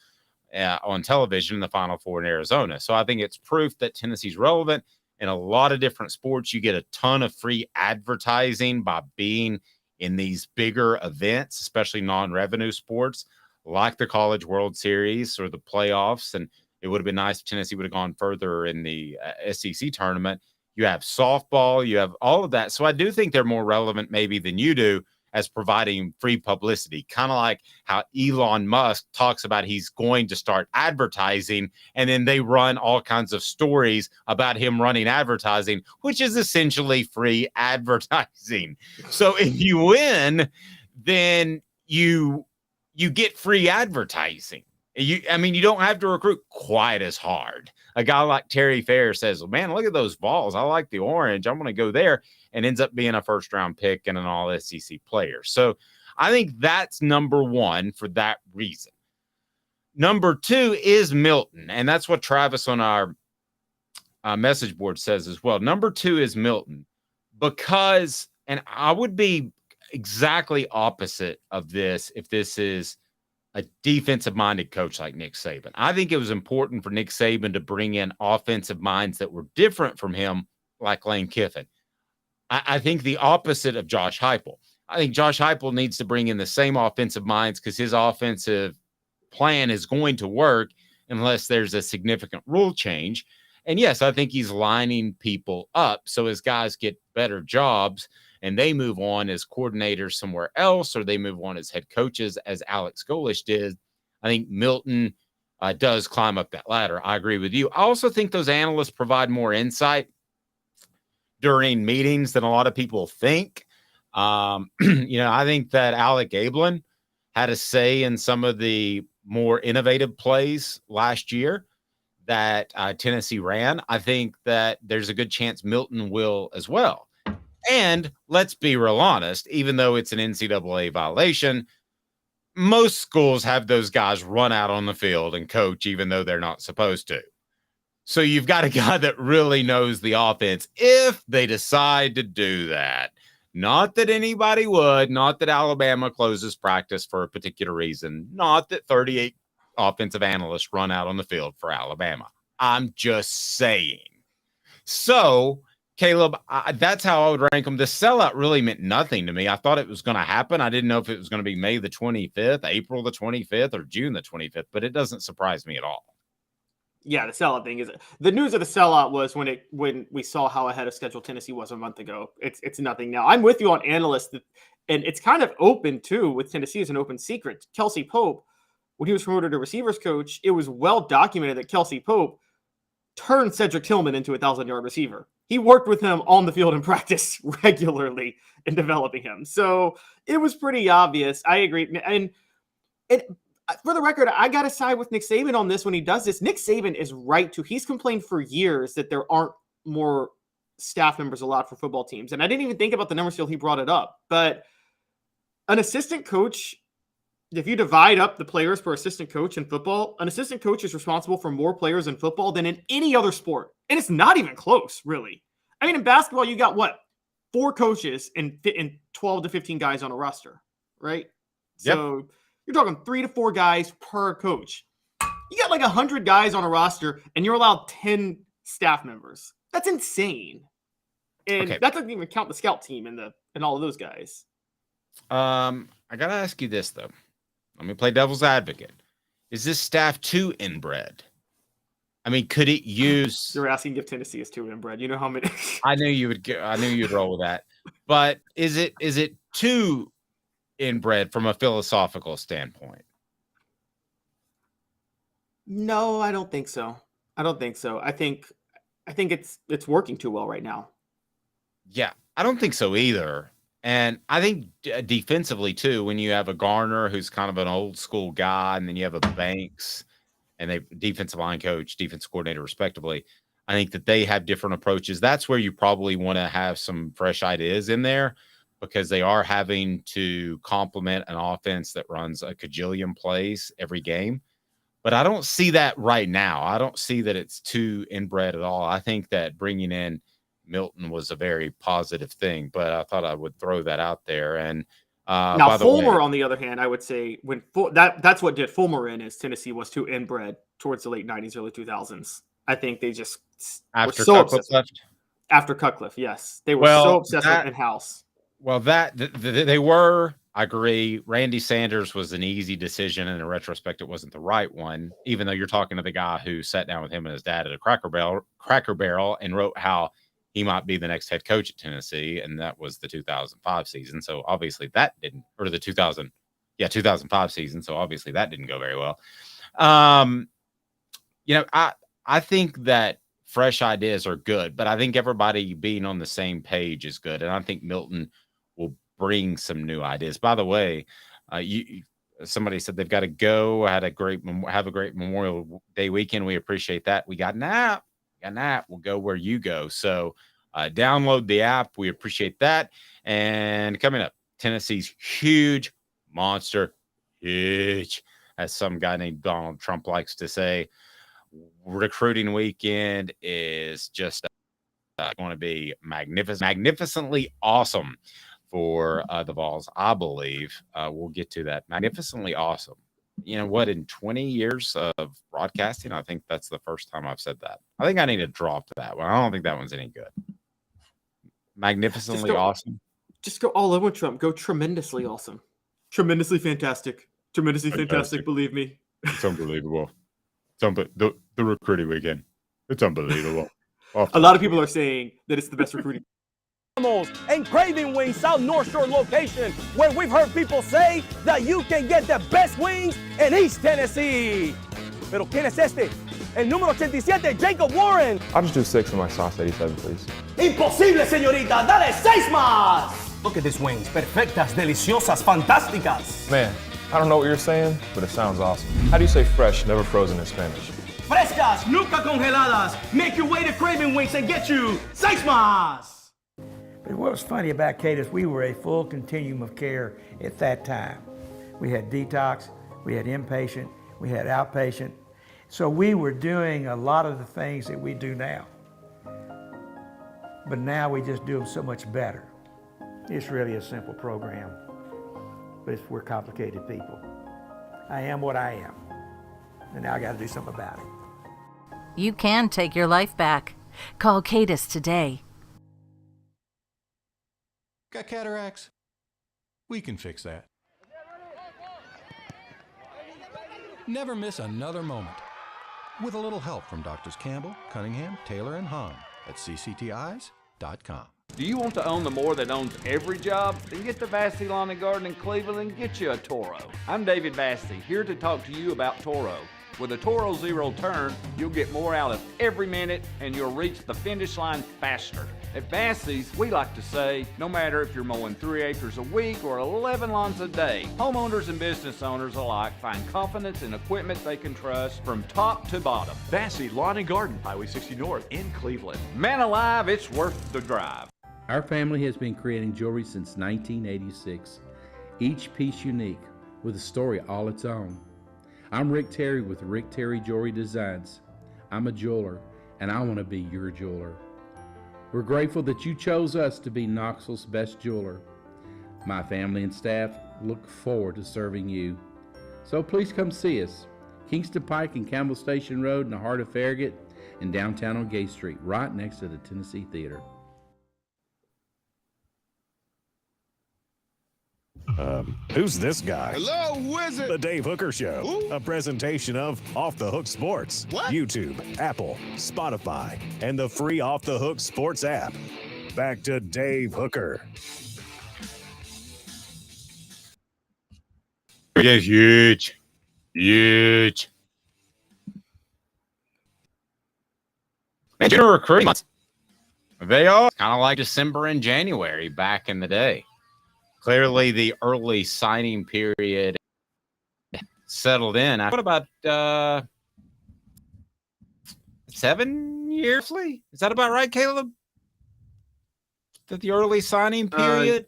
on television in the Final Four in Arizona. So I think it's proof that Tennessee's relevant in a lot of different sports. You get a ton of free advertising by being in these bigger events, especially non-revenue sports like the College World Series or the playoffs. And it would have been nice if Tennessee would have gone further in the SEC tournament. You have softball, you have all of that. So I do think they're more relevant maybe than you do as providing free publicity, kind of like how Elon Musk talks about he's going to start advertising, and then they run all kinds of stories about him running advertising, which is essentially free advertising. So if you win, then you get free advertising. You don't have to recruit quite as hard. A guy like Terry Fair says, well, man, look at those Vols. I like the orange. I'm going to go there, and ends up being a first-round pick and an all-SEC player. So I think that's number 1 for that reason. Number 2 is Milton, and that's what Travis on our message board says as well. Number 2 is Milton because, and I would be exactly opposite of this if this is a defensive-minded coach like Nick Saban. I think it was important for Nick Saban to bring in offensive minds that were different from him, like Lane Kiffin. I think the opposite of Josh Heupel. I think Josh Heupel needs to bring in the same offensive minds because his offensive plan is going to work unless there's a significant rule change. And yes, I think he's lining people up so his guys get better jobs and they move on as coordinators somewhere else, or they move on as head coaches, as Alex Golish did. I think Milton does climb up that ladder. I agree with you. I also think those analysts provide more insight during meetings than a lot of people think. I think that Alec Ablin had a say in some of the more innovative plays last year that Tennessee ran. I think that there's a good chance Milton will as well. And let's be real honest, even though it's an NCAA violation, most schools have those guys run out on the field and coach, even though they're not supposed to. So you've got a guy that really knows the offense if they decide to do that. Not that anybody would, not that Alabama closes practice for a particular reason, not that 38 offensive analysts run out on the field for Alabama. I'm just saying. So, Caleb, that's how I would rank them. The sellout really meant nothing to me. I thought it was going to happen. I didn't know if it was going to be May the 25th, April the 25th, or June the 25th, but it doesn't surprise me at all. Yeah, the sellout thing is the news of the sellout was when we saw how ahead of schedule Tennessee was a month ago. It's nothing now. I'm with you on analysts, and it's kind of open too with Tennessee as an open secret. Kelsey Pope, when he was promoted to receivers coach, it was well documented that Kelsey Pope turned Cedric Tillman into a 1,000-yard receiver. He worked with him on the field in practice regularly in developing him. So it was pretty obvious. I agree. And for the record, I got to side with Nick Saban on this when he does this. Nick Saban is right too. He's complained for years that there aren't more staff members allowed for football teams. And I didn't even think about the numbers till he brought it up. But an assistant coach if you divide up the players per assistant coach in football, an assistant coach is responsible for more players in football than in any other sport. And it's not even close, really. I mean, in basketball, you got what? 4 coaches and 12 to 15 guys on a roster, right? Yep. So you're talking 3 to 4 guys per coach. You got like 100 guys on a roster, and you're allowed 10 staff members. That's insane. And that doesn't even count the scout team and all of those guys. I gotta ask you this though. Let me play devil's advocate. Is this staff too inbred? I mean, could it use? You're asking if Tennessee is too inbred. You know how many? I knew you'd roll with that. But is it too inbred from a philosophical standpoint? No, I don't think so. I think it's working too well right now. Yeah, I don't think so either. And I think defensively too, when you have a Garner who's kind of an old school guy, and then you have a Banks and they defensive line coach, defense coordinator, respectively, I think that they have different approaches. That's where you probably want to have some fresh ideas in there, because they are having to complement an offense that runs a cajillion plays every game. But I don't see that right now. I don't see that it's too inbred at all. I think that bringing in Milton was a very positive thing, but I thought I would throw that out there. And now Fulmer, on the other hand, I would say that's what did Fulmer in, is Tennessee was too inbred towards the late 90s, early 2000s. I think they just after were so Cutcliffe obsessed. left? After Cutcliffe, yes. They were so obsessed with in-house. Well, they were. I agree. Randy Sanders was an easy decision, and in retrospect, it wasn't the right one, even though you're talking to the guy who sat down with him and his dad at a Cracker Barrel and wrote how he might be the next head coach at Tennessee, and that was the 2005 season. So obviously that didn't, or the 2005 season. So obviously that didn't go very well. I think that fresh ideas are good, but I think everybody being on the same page is good, and I think Milton will bring some new ideas. By the way, somebody said they've got to go. Have a great Memorial Day weekend. We appreciate that. We got an app. We'll go where you go. So download the app. We appreciate that. And coming up, Tennessee's huge, as some guy named Donald Trump likes to say. Recruiting weekend is just going to be magnificently awesome for the Vols, I believe. We'll get to that. Magnificently awesome. You know what? In 20 years of broadcasting, I think that's the first time I've said that. I think I need to drop that one. I don't think that one's any good. Magnificently awesome. Just go all over Trump. Go tremendously awesome. Tremendously fantastic. Tremendously fantastic. Believe me. It's unbelievable. The recruiting weekend. It's unbelievable. A lot of people are saying that it's the best recruiting. And Craving Wings South North Shore location, where we've heard people say that you can get the best wings in East Tennessee. Pero ¿quién es este? El número 87, Jacob Warren. I'll just do 6 of my sauce 87, please. Imposible, señorita. Dale 6 más. Look at these wings. Perfectas, deliciosas, fantásticas. Man, I don't know what you're saying, but it sounds awesome. How do you say fresh, never frozen in Spanish? Frescas, nunca congeladas. Make your way to Craving Wings and get you 6 más. But what was funny about Kate is we were a full continuum of care at that time. We had detox, we had inpatient, we had outpatient. So we were doing a lot of the things that we do now. But now we just do them so much better. It's really a simple program, but we're complicated people. I am what I am, and now I got to do something about it. You can take your life back. Call Cadis today. Got cataracts? We can fix that. Never miss another moment. With a little help from Doctors Campbell, Cunningham, Taylor, and Hahn at cctis.com. Do you want to own the more that owns every job? Then get to Vassey Lawn and Garden in Cleveland and get you a Toro. I'm David Vassey, here to talk to you about Toro. With a Toro Zero Turn, you'll get more out of every minute and you'll reach the finish line faster. At Vassey's, we like to say, no matter if you're mowing 3 acres a week or 11 lawns a day, homeowners and business owners alike find confidence in equipment they can trust from top to bottom. Vassey Lawn and Garden, Highway 60 North in Cleveland. Man alive, it's worth the drive. Our family has been creating jewelry since 1986, each piece unique, with a story all its own. I'm Rick Terry with Rick Terry Jewelry Designs. I'm a jeweler, and I want to be your jeweler. We're grateful that you chose us to be Knoxville's best jeweler. My family and staff look forward to serving you. So please come see us. Kingston Pike and Campbell Station Road in the heart of Farragut, and downtown on Gay Street, right next to the Tennessee Theater. Who's this guy? Hello, who is it? The Dave Hooker Show. Who? A presentation of Off the Hook Sports. What? YouTube, Apple, Spotify, and the free Off the Hook Sports app. Back to Dave Hooker. Yes, huge. Huge. Man, junior recruiting months. They are kind of like December and January back in the day. Clearly, the early signing period settled in. What about 7 years? Is that about right, Caleb? That the early signing period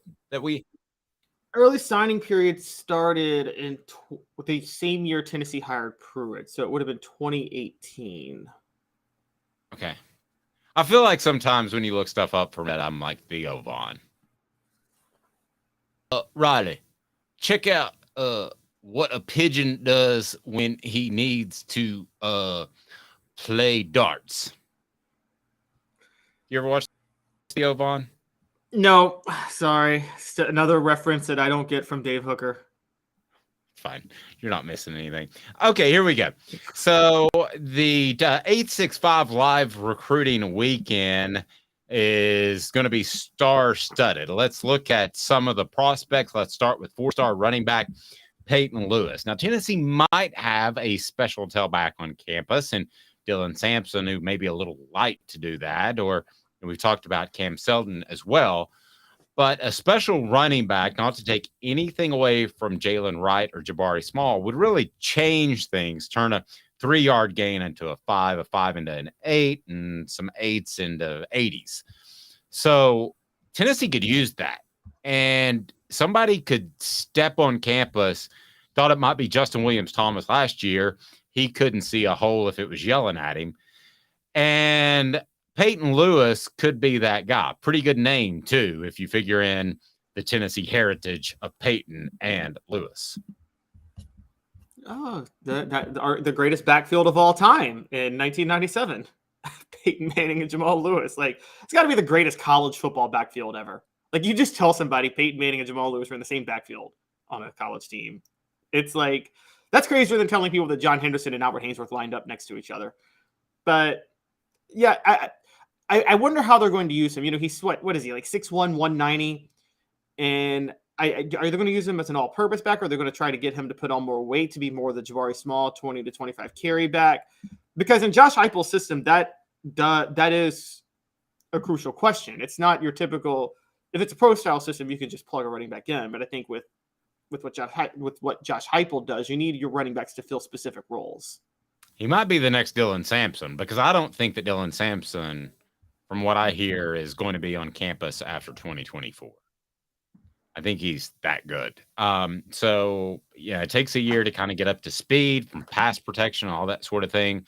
Early signing period started in the same year Tennessee hired Pruitt, so it would have been 2018. Okay. I feel like sometimes when you look stuff up for that, I'm like Theo Vaughn. Riley, check out what a pigeon does when he needs to play darts. You ever watch Theo Vaughn? No, sorry. Another reference that I don't get from Dave Hooker. Fine. You're not missing anything. Okay, here we go. So the 865 Live Recruiting Weekend is going to be star-studded. Let's look at some of the prospects. Let's start with 4-star running back Peyton Lewis. Now, Tennessee might have a special tailback on campus, and Dylan Sampson, who may be a little light to do that, or we've talked about Cam Selden as well. But a special running back, not to take anything away from Jalen Wright or Jabari Small, would really change things, turn a 3-yard gain into a 5 into an 8, and some 8s into 80s. So Tennessee could use that. And somebody could step on campus, thought it might be Justin Williams-Thomas last year. He couldn't see a hole if it was yelling at him. And Peyton Lewis could be that guy. Pretty good name, too, if you figure in the Tennessee heritage of Peyton and Lewis. Oh, the greatest backfield of all time in 1997. Peyton Manning and Jamal Lewis. Like, it's got to be the greatest college football backfield ever. Like, you just tell somebody Peyton Manning and Jamal Lewis were in the same backfield on a college team. It's like, that's crazier than telling people that John Henderson and Albert Haynesworth lined up next to each other. But, yeah, I wonder how they're going to use him. You know, he's what is he, like 6'1", 190? And are they going to use him as an all-purpose back, or are they going to try to get him to put on more weight to be more the Jabari Small 20 to 25 carry back? Because in Josh Heupel's system, that is a crucial question. It's not your typical. If it's a pro-style system, you can just plug a running back in. But I think with what Josh Heupel does, you need your running backs to fill specific roles. He might be the next Dylan Sampson, because I don't think that Dylan Sampson, from what I hear, is going to be on campus after 2024. I think he's that good. So, yeah, it takes a year to kind of get up to speed from pass protection and all that sort of thing.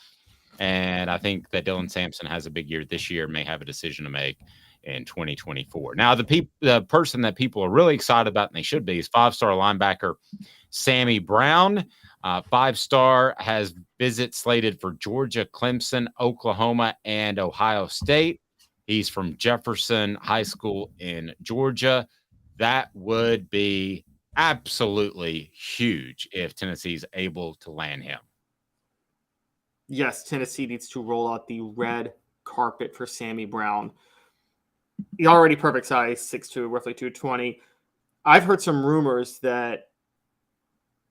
And I think that Dylan Sampson has a big year this year, may have a decision to make in 2024. Now, the person that people are really excited about, and they should be, is 5-star linebacker Sammy Brown. 5-star has visits slated for Georgia, Clemson, Oklahoma, and Ohio State. He's from Jefferson High School in Georgia. That would be absolutely huge if Tennessee's able to land him. Yes, Tennessee needs to roll out the red carpet for Sammy Brown. He already perfect size, 6'2", roughly 220. I've heard some rumors that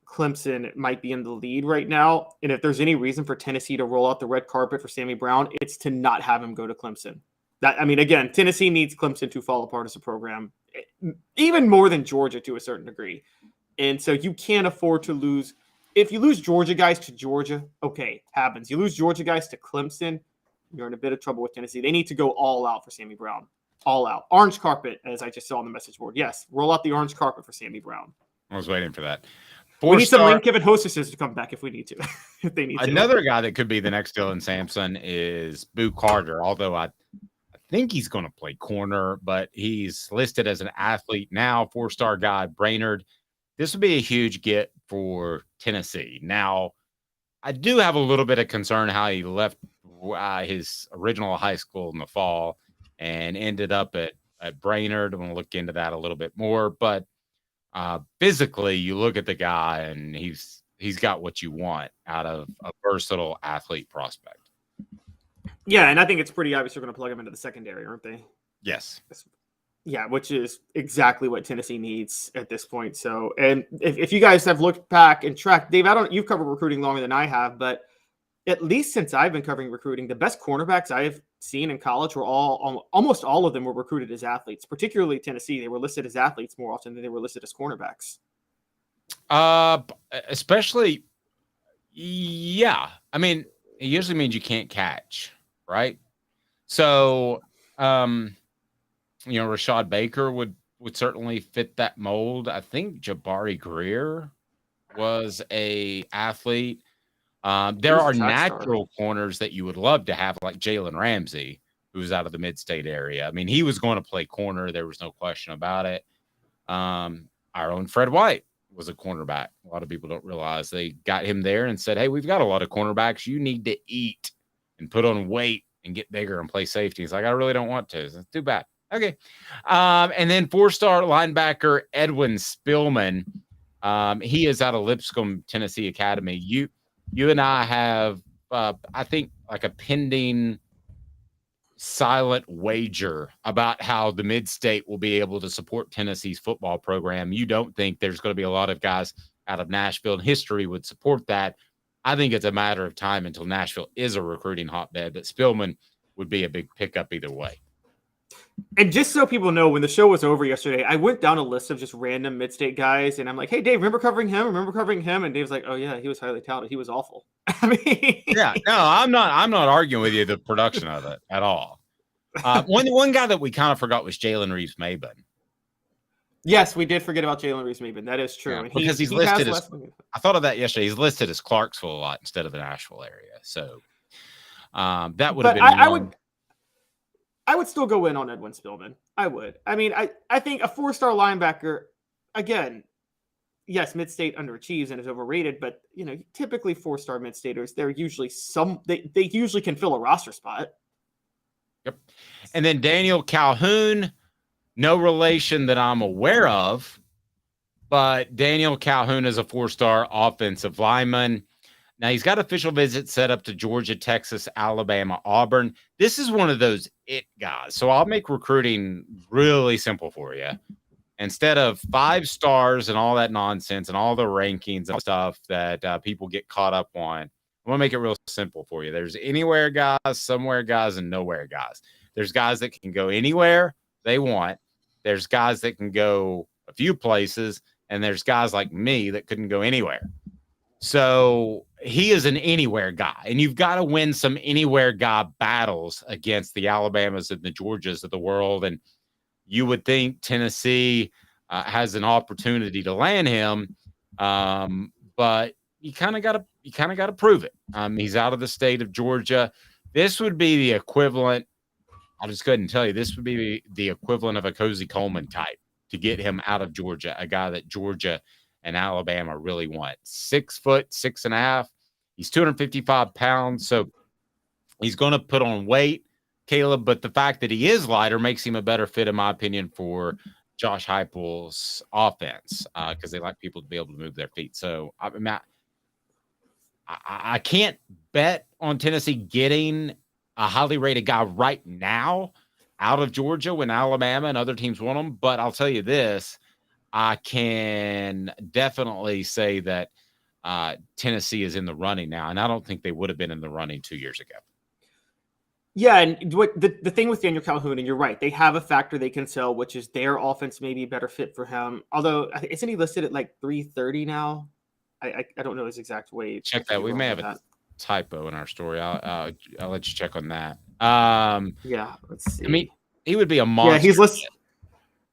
Clemson might be in the lead right now. And if there's any reason for Tennessee to roll out the red carpet for Sammy Brown, it's to not have him go to Clemson. Again, Tennessee needs Clemson to fall apart as a program, even more than Georgia to a certain degree. And so you can't afford to lose. If you lose Georgia guys to Georgia, okay, happens. You lose Georgia guys to Clemson, you're in a bit of trouble with Tennessee. They need to go all out for Sammy Brown. All out. Orange carpet, as I just saw on the message board. Yes, roll out the orange carpet for Sammy Brown. I was waiting for that. We need some Lane Kiffin hostesses to come back if we need to. If they need to. Another guy that could be the next Dylan Sampson is Boo Carter, although I think he's going to play corner, but he's listed as an athlete now, 4-star guy, Brainerd. This would be a huge get for Tennessee. Now, I do have a little bit of concern how he left his original high school in the fall and ended up at Brainerd. I'm going to look into that a little bit more, but physically, you look at the guy and he's got what you want out of a versatile athlete prospect. Yeah, and I think it's pretty obvious they're going to plug him into the secondary, aren't they? Yes. Yeah, which is exactly what Tennessee needs at this point. So, and if you guys have looked back and tracked, Dave, you've covered recruiting longer than I have, but at least since I've been covering recruiting, the best cornerbacks I've seen in college were almost all of them were recruited as athletes, particularly Tennessee. They were listed as athletes more often than they were listed as cornerbacks. Especially, yeah. I mean, it usually means you can't catch, right? So, Rashad Baker would certainly fit that mold. I think Jabari Greer was a athlete. There are natural corners that you would love to have, like Jalen Ramsey, who's out of the mid-state area. I mean, he was going to play corner. There was no question about it. Our own Fred White was a cornerback. A lot of people don't realize they got him there and said, hey, we've got a lot of cornerbacks. You need to eat and put on weight and get bigger and play safety. He's like, I really don't want to. It's too bad. Okay. And then 4-star linebacker Edwin Spillman. He is out of Lipscomb, Tennessee Academy. You and I have, I think, like a pending silent wager about how the mid-state will be able to support Tennessee's football program. You don't think there's going to be a lot of guys out of Nashville, and history would support that. I think it's a matter of time until Nashville is a recruiting hotbed, but Spillman would be a big pickup either way. And just so people know, when the show was over yesterday, I went down a list of just random mid-state guys, and I'm like, hey, Dave, remember covering him? And Dave's like, oh, yeah, he was highly talented. He was awful. I mean, yeah, no, I'm not arguing with you the production of it at all. One guy that we kind of forgot was Jalen Reeves-Maben. Yes, we did forget about Jalen Reeves-Maben. That is true. Yeah, and because he's listed as, I thought of that yesterday. He's listed as Clarksville a lot instead of the Nashville area. So that would have been I would still go in on Edwin Spillman. I would. I mean, I think a 4-star linebacker, again, yes, mid-state underachieves and is overrated, but typically 4-star mid-staters, they're usually they usually can fill a roster spot. Yep. And then Daniel Calhoun, no relation that I'm aware of, but Daniel Calhoun is a 4-star offensive lineman. Now, he's got official visits set up to Georgia, Texas, Alabama, Auburn. This is one of those it guys. So I'll make recruiting really simple for you. Instead of 5 stars and all that nonsense and all the rankings and stuff that people get caught up on, I'm going to make it real simple for you. There's anywhere guys, somewhere guys, and nowhere guys. There's guys that can go anywhere they want. There's guys that can go a few places, and there's guys like me that couldn't go anywhere. So he is an anywhere guy, and you've got to win some anywhere guy battles against the Alabamas and the Georgias of the world. And you would think Tennessee has an opportunity to land him, but you kind of got to prove it. He's out of the state of Georgia. This would be the equivalent. I'll just go ahead and tell you, this would be the equivalent of a Cozy Coleman type to get him out of Georgia, a guy that Georgia and Alabama really want. 6 foot, 6.5. He's 255 pounds. So he's going to put on weight, Caleb, but the fact that he is lighter makes him a better fit, in my opinion, for Josh Heupel's offense, because they like people to be able to move their feet. So I can't bet on Tennessee getting a highly rated guy right now out of Georgia when Alabama and other teams want him. But I'll tell you this, I can definitely say that Tennessee is in the running now, and I don't think they would have been in the running 2 years ago. Yeah, and what the thing with Daniel Calhoun, and you're right, they have a factor they can sell, which is their offense may be a better fit for him. Although, isn't he listed at like 330 now? I don't know his exact weight. Check that. We may have a typo in our story. I'll let you check on that. Yeah, let's see. I mean, he would be a monster. Yeah, he's listed.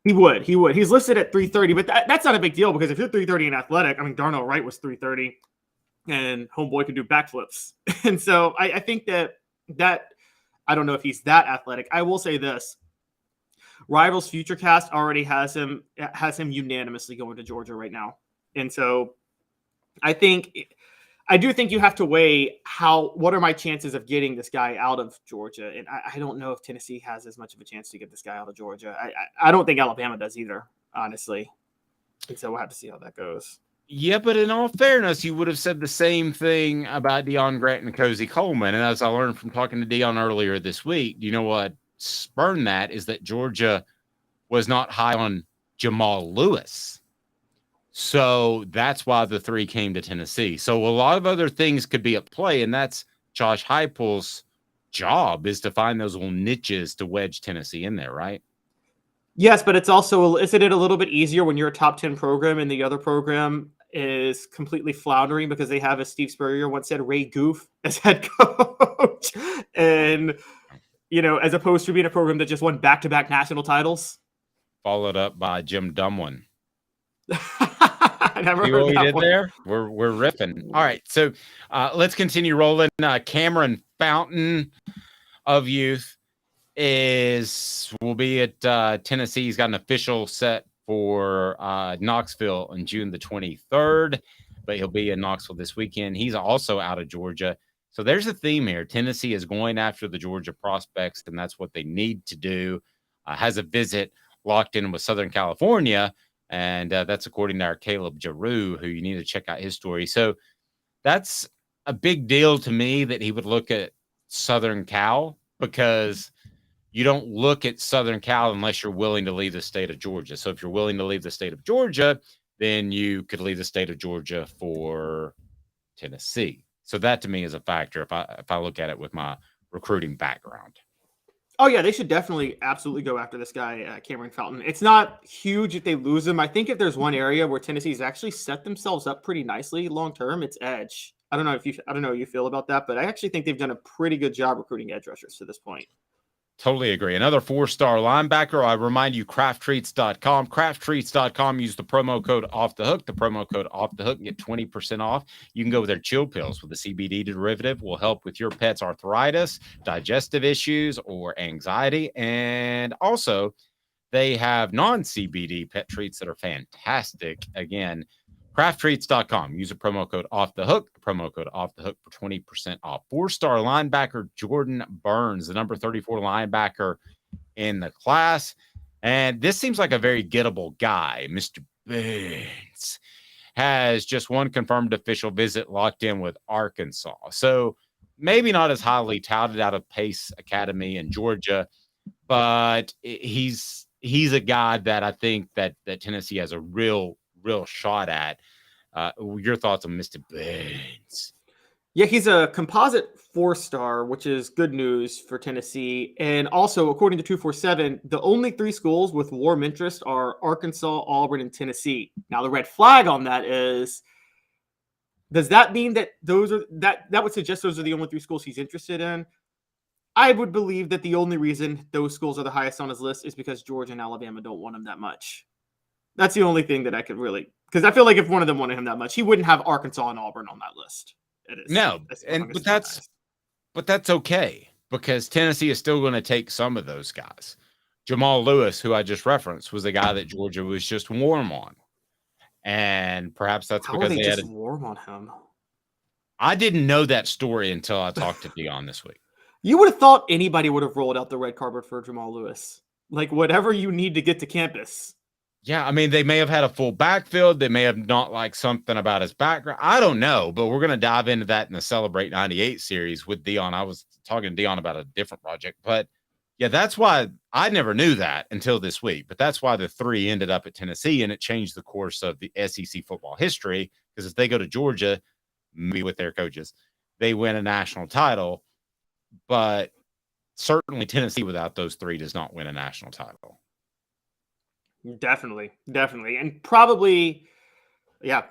He would. He's listed at 330, but that's not a big deal because if you're 330 in athletic, I mean, Darnell Wright was 330 and homeboy could do backflips. And so I think that I don't know if he's that athletic. I will say this. Rivals Futurecast already has him unanimously going to Georgia right now. And so I do think you have to weigh what are my chances of getting this guy out of Georgia? And I don't know if Tennessee has as much of a chance to get this guy out of Georgia. I don't think Alabama does either, honestly. And so we'll have to see how that goes. Yeah, but in all fairness, you would have said the same thing about Deion Grant and Cozy Coleman. And as I learned from talking to Deion earlier this week, you know what spurned that is that Georgia was not high on Jamal Lewis. So that's why the 3 came to Tennessee. So a lot of other things could be at play, and that's Josh Heupel's job is to find those little niches to wedge Tennessee in there, right? Yes, but isn't it a little bit easier when you're a top 10 program and the other program is completely floundering because they have, as Steve Spurrier once said, Ray Goof as head coach, and as opposed to being a program that just won back-to-back national titles, followed up by Jim Dumlin. I never See heard what we that did one. there? We're riffing. All right, so let's continue rolling. Cameron Fountain of Youth will be at Tennessee. He's got an official set for Knoxville on June the 23rd, but he'll be in Knoxville this weekend. He's also out of Georgia. So there's a theme here. Tennessee is going after the Georgia prospects, and that's what they need to do. Has a visit locked in with Southern California, and that's according to our Caleb Giroux, who you need to check out his story. So that's a big deal to me that he would look at Southern Cal, because you don't look at Southern Cal unless you're willing to leave the state of Georgia. So if you're willing to leave the state of Georgia, then you could leave the state of Georgia for Tennessee. So that to me is a factor if I look at it with my recruiting background. Oh, yeah, they should definitely absolutely go after this guy, Cameron Fountain. It's not huge if they lose him. I think if there's one area where Tennessee's actually set themselves up pretty nicely long term, it's edge. I don't know how you feel about that, but I actually think they've done a pretty good job recruiting edge rushers to this point. Totally agree. Another 4-star linebacker. I remind you, crafttreats.com. Crafttreats.com. Use the promo code Off the Hook. The promo code Off the Hook and get 20% off. You can go with their chill pills with the CBD derivative. Will help with your pet's arthritis, digestive issues, or anxiety. And also, they have non-CBD pet treats that are fantastic. Again, crafttreats.com. Use the promo code Off the Hook. The promo code Off the Hook for 20% off. 4-star linebacker Jordan Burns, the number 34 linebacker in the class. And this seems like a very gettable guy. Mr. Burns has just one confirmed official visit locked in with Arkansas. So maybe not as highly touted out of Pace Academy in Georgia, but he's a guy that I think that Tennessee has a real shot at. Your thoughts on Mr. Burns? Yeah, he's a composite 4-star, which is good news for Tennessee. And also, according to 247, the only 3 schools with warm interest are Arkansas, Auburn, and Tennessee. Now, the red flag on that is, does that mean that that would suggest those are the only 3 schools he's interested in? I would believe that the only reason those schools are the highest on his list is because Georgia and Alabama don't want him that much. That's the only thing that I could really, because I feel like if one of them wanted him that much, he wouldn't have Arkansas and Auburn on that list. No, but that's okay, because Tennessee is still going to take some of those guys. Jamal Lewis, who I just referenced, was a guy that Georgia was just warm on, and perhaps that's because they had warm on him. I didn't know that story until I talked to Deion this week. You would have thought anybody would have rolled out the red carpet for Jamal Lewis, like whatever you need to get to campus. Yeah, I mean, they may have had a full backfield. They may have not liked something about his background. I don't know, but we're going to dive into that in the Celebrate 98 series with Deion. I was talking to Deion about a different project, but yeah, that's why I never knew that until this week. But that's why the 3 ended up at Tennessee, and it changed the course of the SEC football history, because if they go to Georgia, maybe with their coaches, they win a national title. But certainly Tennessee without those 3 does not win a national title. Definitely. And probably,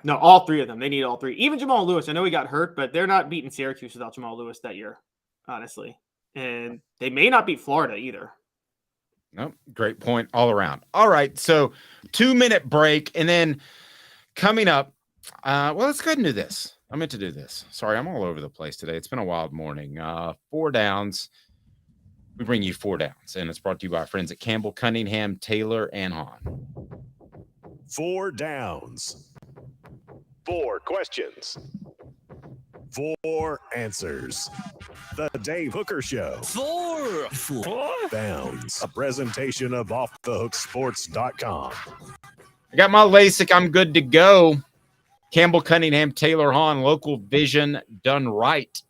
all 3 of them. They need all 3. Even Jamal Lewis. I know he got hurt, but they're not beating Syracuse without Jamal Lewis that year, honestly. And they may not beat Florida either. No, great point all around. All right, so 2-minute break, and then coming up, let's go ahead and do this. I meant to do this. Sorry, I'm all over the place today. It's been a wild morning. 4 downs. We bring you 4 downs, and it's brought to you by our friends at Campbell, Cunningham, Taylor, and Hahn. 4 downs. 4 questions. 4 answers. The Dave Hooker Show. 4 Downs. A presentation of offthehooksports.com. I got my LASIK. I'm good to go. Campbell, Cunningham, Taylor, Hahn, local vision done right.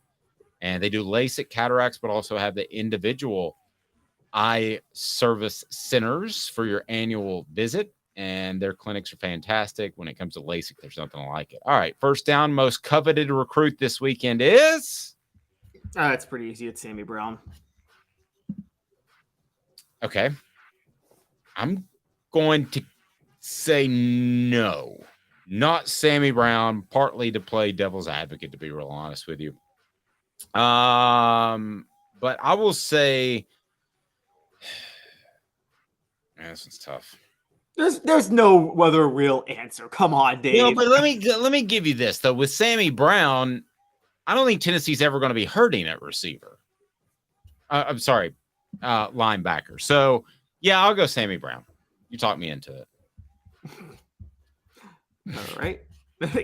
And they do LASIK, cataracts, but also have the individual eye service centers for your annual visit. And their clinics are fantastic. When it comes to LASIK, there's nothing like it. All right, first down, most coveted recruit this weekend is? It's pretty easy. It's Sammy Brown. Okay. I'm going to say no. Not Sammy Brown, partly to play devil's advocate, to be real honest with you. But I will say, man, this one's tough. There's no other real answer. Come on, Dave. No, but let me give you this though. With Sammy Brown, I don't think Tennessee's ever going to be hurting at receiver. I'm sorry, linebacker. So yeah, I'll go Sammy Brown. You talked me into it. All right.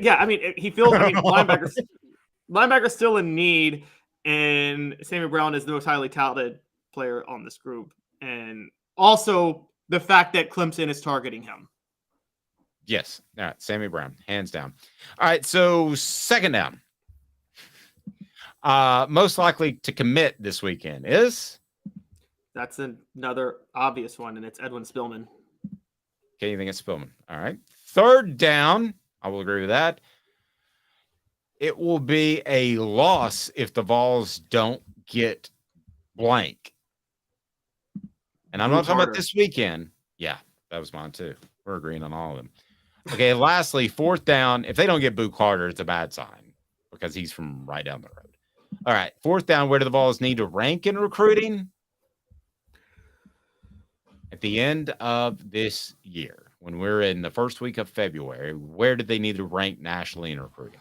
Yeah, I mean, he feels like linebacker's still in need, and Sammy Brown is the most highly touted player on this group, and also the fact that Clemson is targeting him. Yes. All right. Sammy Brown, hands down. All right. So second down. Most likely to commit this weekend is? That's another obvious one, and it's Edwin Spillman. Okay, you think it's Spillman. All right. Third down. I will agree with that. It will be a loss if the Vols don't get blank. And I'm not talking about this weekend. Yeah, that was mine too. We're agreeing on all of them. Okay, lastly, fourth down. If they don't get Boo Carter, it's a bad sign because he's from right down the road. All right, fourth down. Where do the Vols need to rank in recruiting? At the end of this year, when we're in the first week of February, where do they need to rank nationally in recruiting?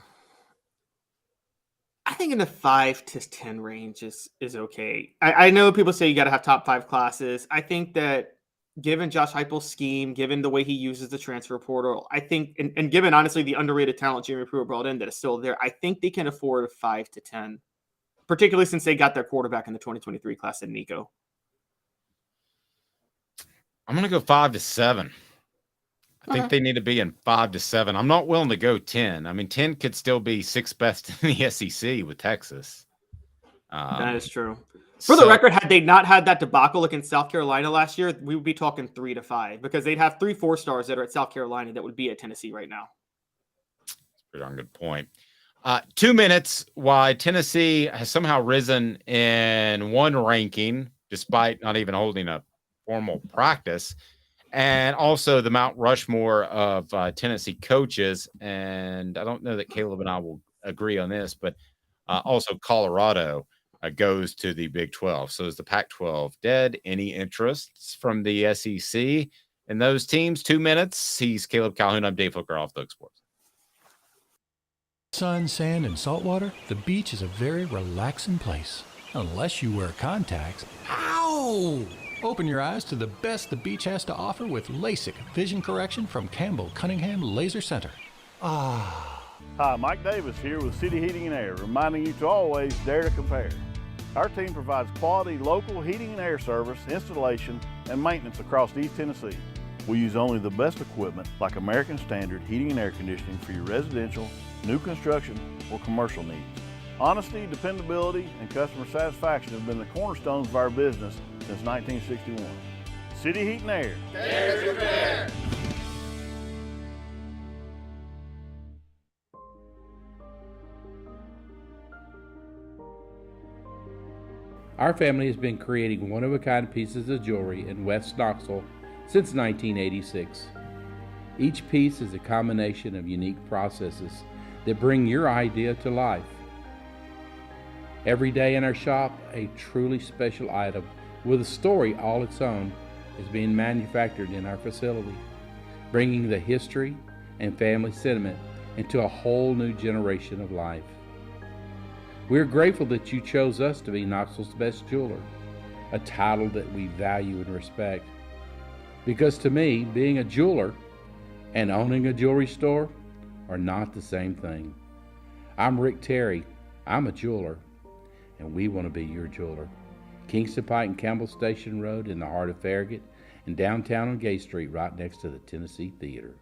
I think in the 5 to 10 range is okay. I know people say you got to have top 5 classes. I think that given Josh Heupel's scheme, given the way he uses the transfer portal, I think, and given honestly the underrated talent Jeremy Pruitt brought in that is still there, I think they can afford a 5 to 10, particularly since they got their quarterback in the 2023 class in Nico. I'm going to go 5 to 7. I think they need to be in 5 to 7. I'm not willing to go 10. I mean, 10 could still be 6th best in the SEC with Texas. That is true. For the record, had they not had that debacle against South Carolina last year, we would be talking 3 to 5 because they'd have 3 4-stars that are at South Carolina that would be at Tennessee right now. That's a pretty darn good point. 2 minutes why Tennessee has somehow risen in one ranking despite not even holding a formal practice. And also the Mount Rushmore of Tennessee coaches. And I don't know that Caleb and I will agree on this, but also Colorado goes to the Big 12. So is the Pac-12 dead? Any interests from the SEC in those teams? 2 minutes. He's Caleb Calhoun. I'm Dave Hooker, Off the Hook Sports. Sun, sand, and salt water, the beach is a very relaxing place. Unless you wear contacts. Ow! Open your eyes to the best the beach has to offer with LASIK vision correction from Campbell Cunningham Laser Center. Hi, Mike Davis here with City Heating and Air, reminding you to always dare to compare. Our team provides quality local heating and air service, installation, and maintenance across East Tennessee. We use only the best equipment like American Standard heating and air conditioning for your residential, new construction, or commercial needs. Honesty, dependability, and customer satisfaction have been the cornerstones of our business since 1961. City Heat and Air. Dare to compare. Our family has been creating one-of-a-kind pieces of jewelry in West Knoxville since 1986. Each piece is a combination of unique processes that bring your idea to life. Every day in our shop, a truly special item with a story all its own is being manufactured in our facility, bringing the history and family sentiment into a whole new generation of life. We're grateful that you chose us to be Knoxville's best jeweler, a title that we value and respect. Because to me, being a jeweler and owning a jewelry store are not the same thing. I'm Rick Terry. I'm a jeweler, and we want to be your jeweler. Kingston Pike and Campbell Station Road in the heart of Farragut, and downtown on Gay Street right next to the Tennessee Theater.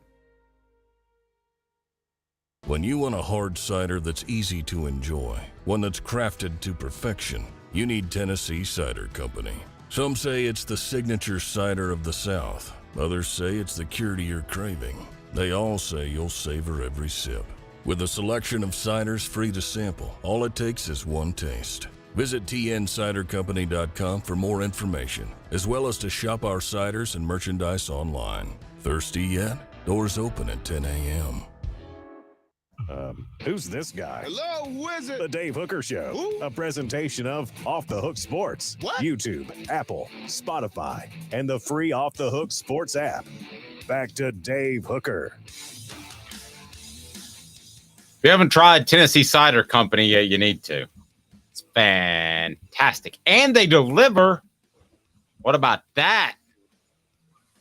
When you want a hard cider that's easy to enjoy, one that's crafted to perfection, you need Tennessee Cider Company. Some say it's the signature cider of the South. Others say it's the cure to your craving. They all say you'll savor every sip. With a selection of ciders free to sample, all it takes is one taste. Visit tncidercompany.com for more information, as well as to shop our ciders and merchandise online. Thirsty yet? Doors open at 10 a.m. Who's this guy? Hello, wizard. The Dave Hooker Show, a presentation of Off the Hook Sports, YouTube, Apple, Spotify, and the free Off the Hook Sports app. Back to Dave Hooker. If you haven't tried Tennessee Cider Company yet, you need to. It's fantastic. And they deliver. What about that?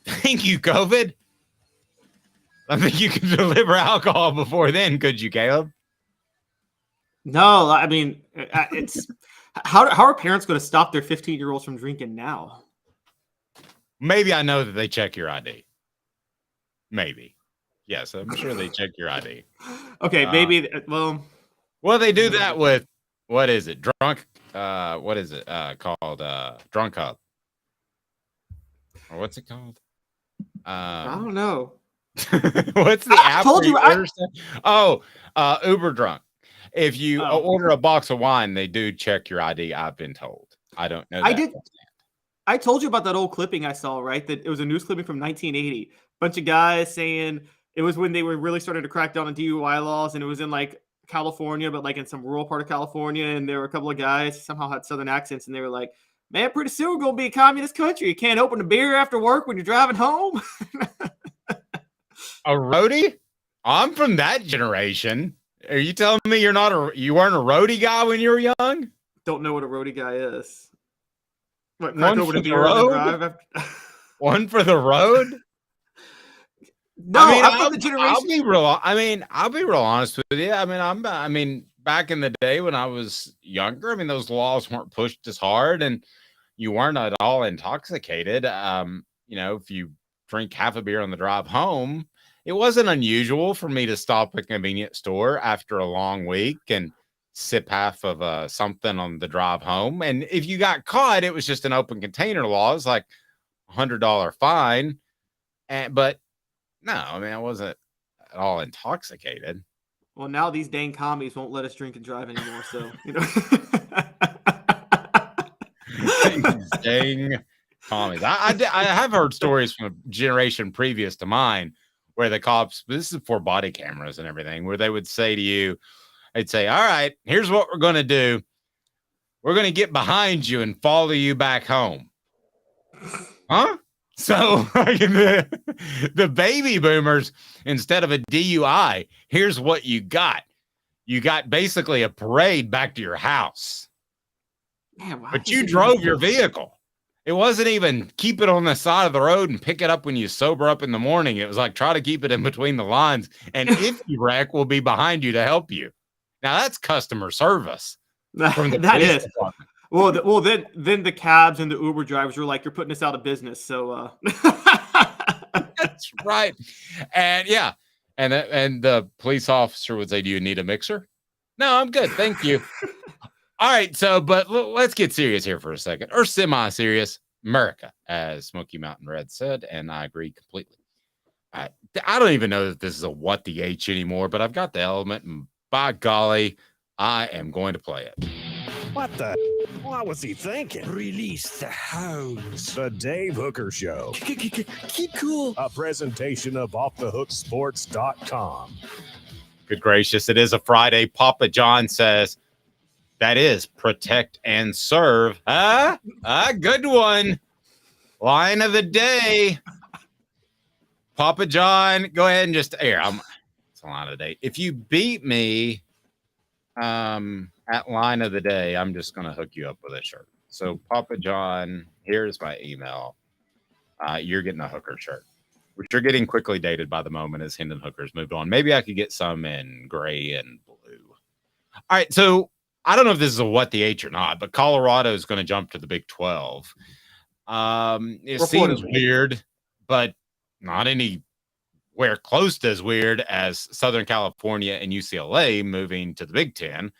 Thank you, COVID. I think you can deliver alcohol before then, could you, Caleb? No, I mean, it's how are parents going to stop their 15-year-olds from drinking now? Maybe I know that they check your ID. Maybe. Yes, I'm sure they check your ID. Okay, maybe. Well, they do that with, what is it? Drunk. What is it called? Drunk Hub. Or what's it called? I don't know. What's the app? Told you. Uber Drunk. If you order a box of wine, they do check your ID. I've been told. I don't know. I told you about that old clipping I saw, right? That it was a news clipping from 1980. Bunch of guys saying it was when they were really starting to crack down on DUI laws, and it was in like California, but like in some rural part of California. And there were a couple of guys somehow had Southern accents, and they were like, "Man, pretty soon we're gonna be a communist country. You can't open a beer after work when you're driving home." A roadie? I'm from that generation. Are you telling me you weren't a roadie guy when you were young? Don't know what a roadie guy is. What, One for the road? One for the road? No, I'm from the generation. I'll be real honest with you. I mean, back in the day when I was younger, those laws weren't pushed as hard, and you weren't at all intoxicated. If you drink half a beer on the drive home, it wasn't unusual for me to stop at a convenience store after a long week and sip half of something on the drive home. And if you got caught, it was just an open container law. It was like $100 fine. But no, I wasn't at all intoxicated. Well, now these dang commies won't let us drink and drive anymore. So, Dang commies. I have heard stories from a generation previous to mine where the cops, this is before body cameras and everything, where they would say to you, they'd say, "All right, here's what we're going to do. We're going to get behind you and follow you back home." Huh? So the baby boomers, instead of a DUI, here's what you got. You got basically a parade back to your house. Man, but you drove your vehicle. It wasn't even keep it on the side of the road and pick it up when you sober up in the morning. It was like, try to keep it in between the lines. And if you wreck, we'll be behind you to help you. Now that's customer service. From the that is. Department. Well, then the cabs and the Uber drivers were like, "You're putting us out of business." So that's right. And yeah. And the police officer would say, "Do you need a mixer?" "No, I'm good. Thank you." All right, but let's get serious here for a second, or semi-serious. America, as Smoky Mountain Red said, and I agree completely. I don't even know that this is a what the H anymore, but I've got the element, and by golly, I am going to play it. What the? What was he thinking? Release the hounds. The Dave Hooker Show. Keep cool. A presentation of OffTheHookSports.com. Good gracious, it is a Friday. Papa John says, that is protect and serve. Good one. Line of the day. Papa John, go ahead and just here. It's a line of the day. If you beat me at line of the day, I'm just gonna hook you up with a shirt. So Papa John, here's my email. You're getting a Hooker shirt, which you're getting quickly dated by the moment as Hendon Hooker's moved on. Maybe I could get some in gray and blue. All right, so I don't know if this is a what the H or not, but Colorado is going to jump to the Big 12. It seems weird, but not anywhere close to as weird as Southern California and UCLA moving to the Big 10.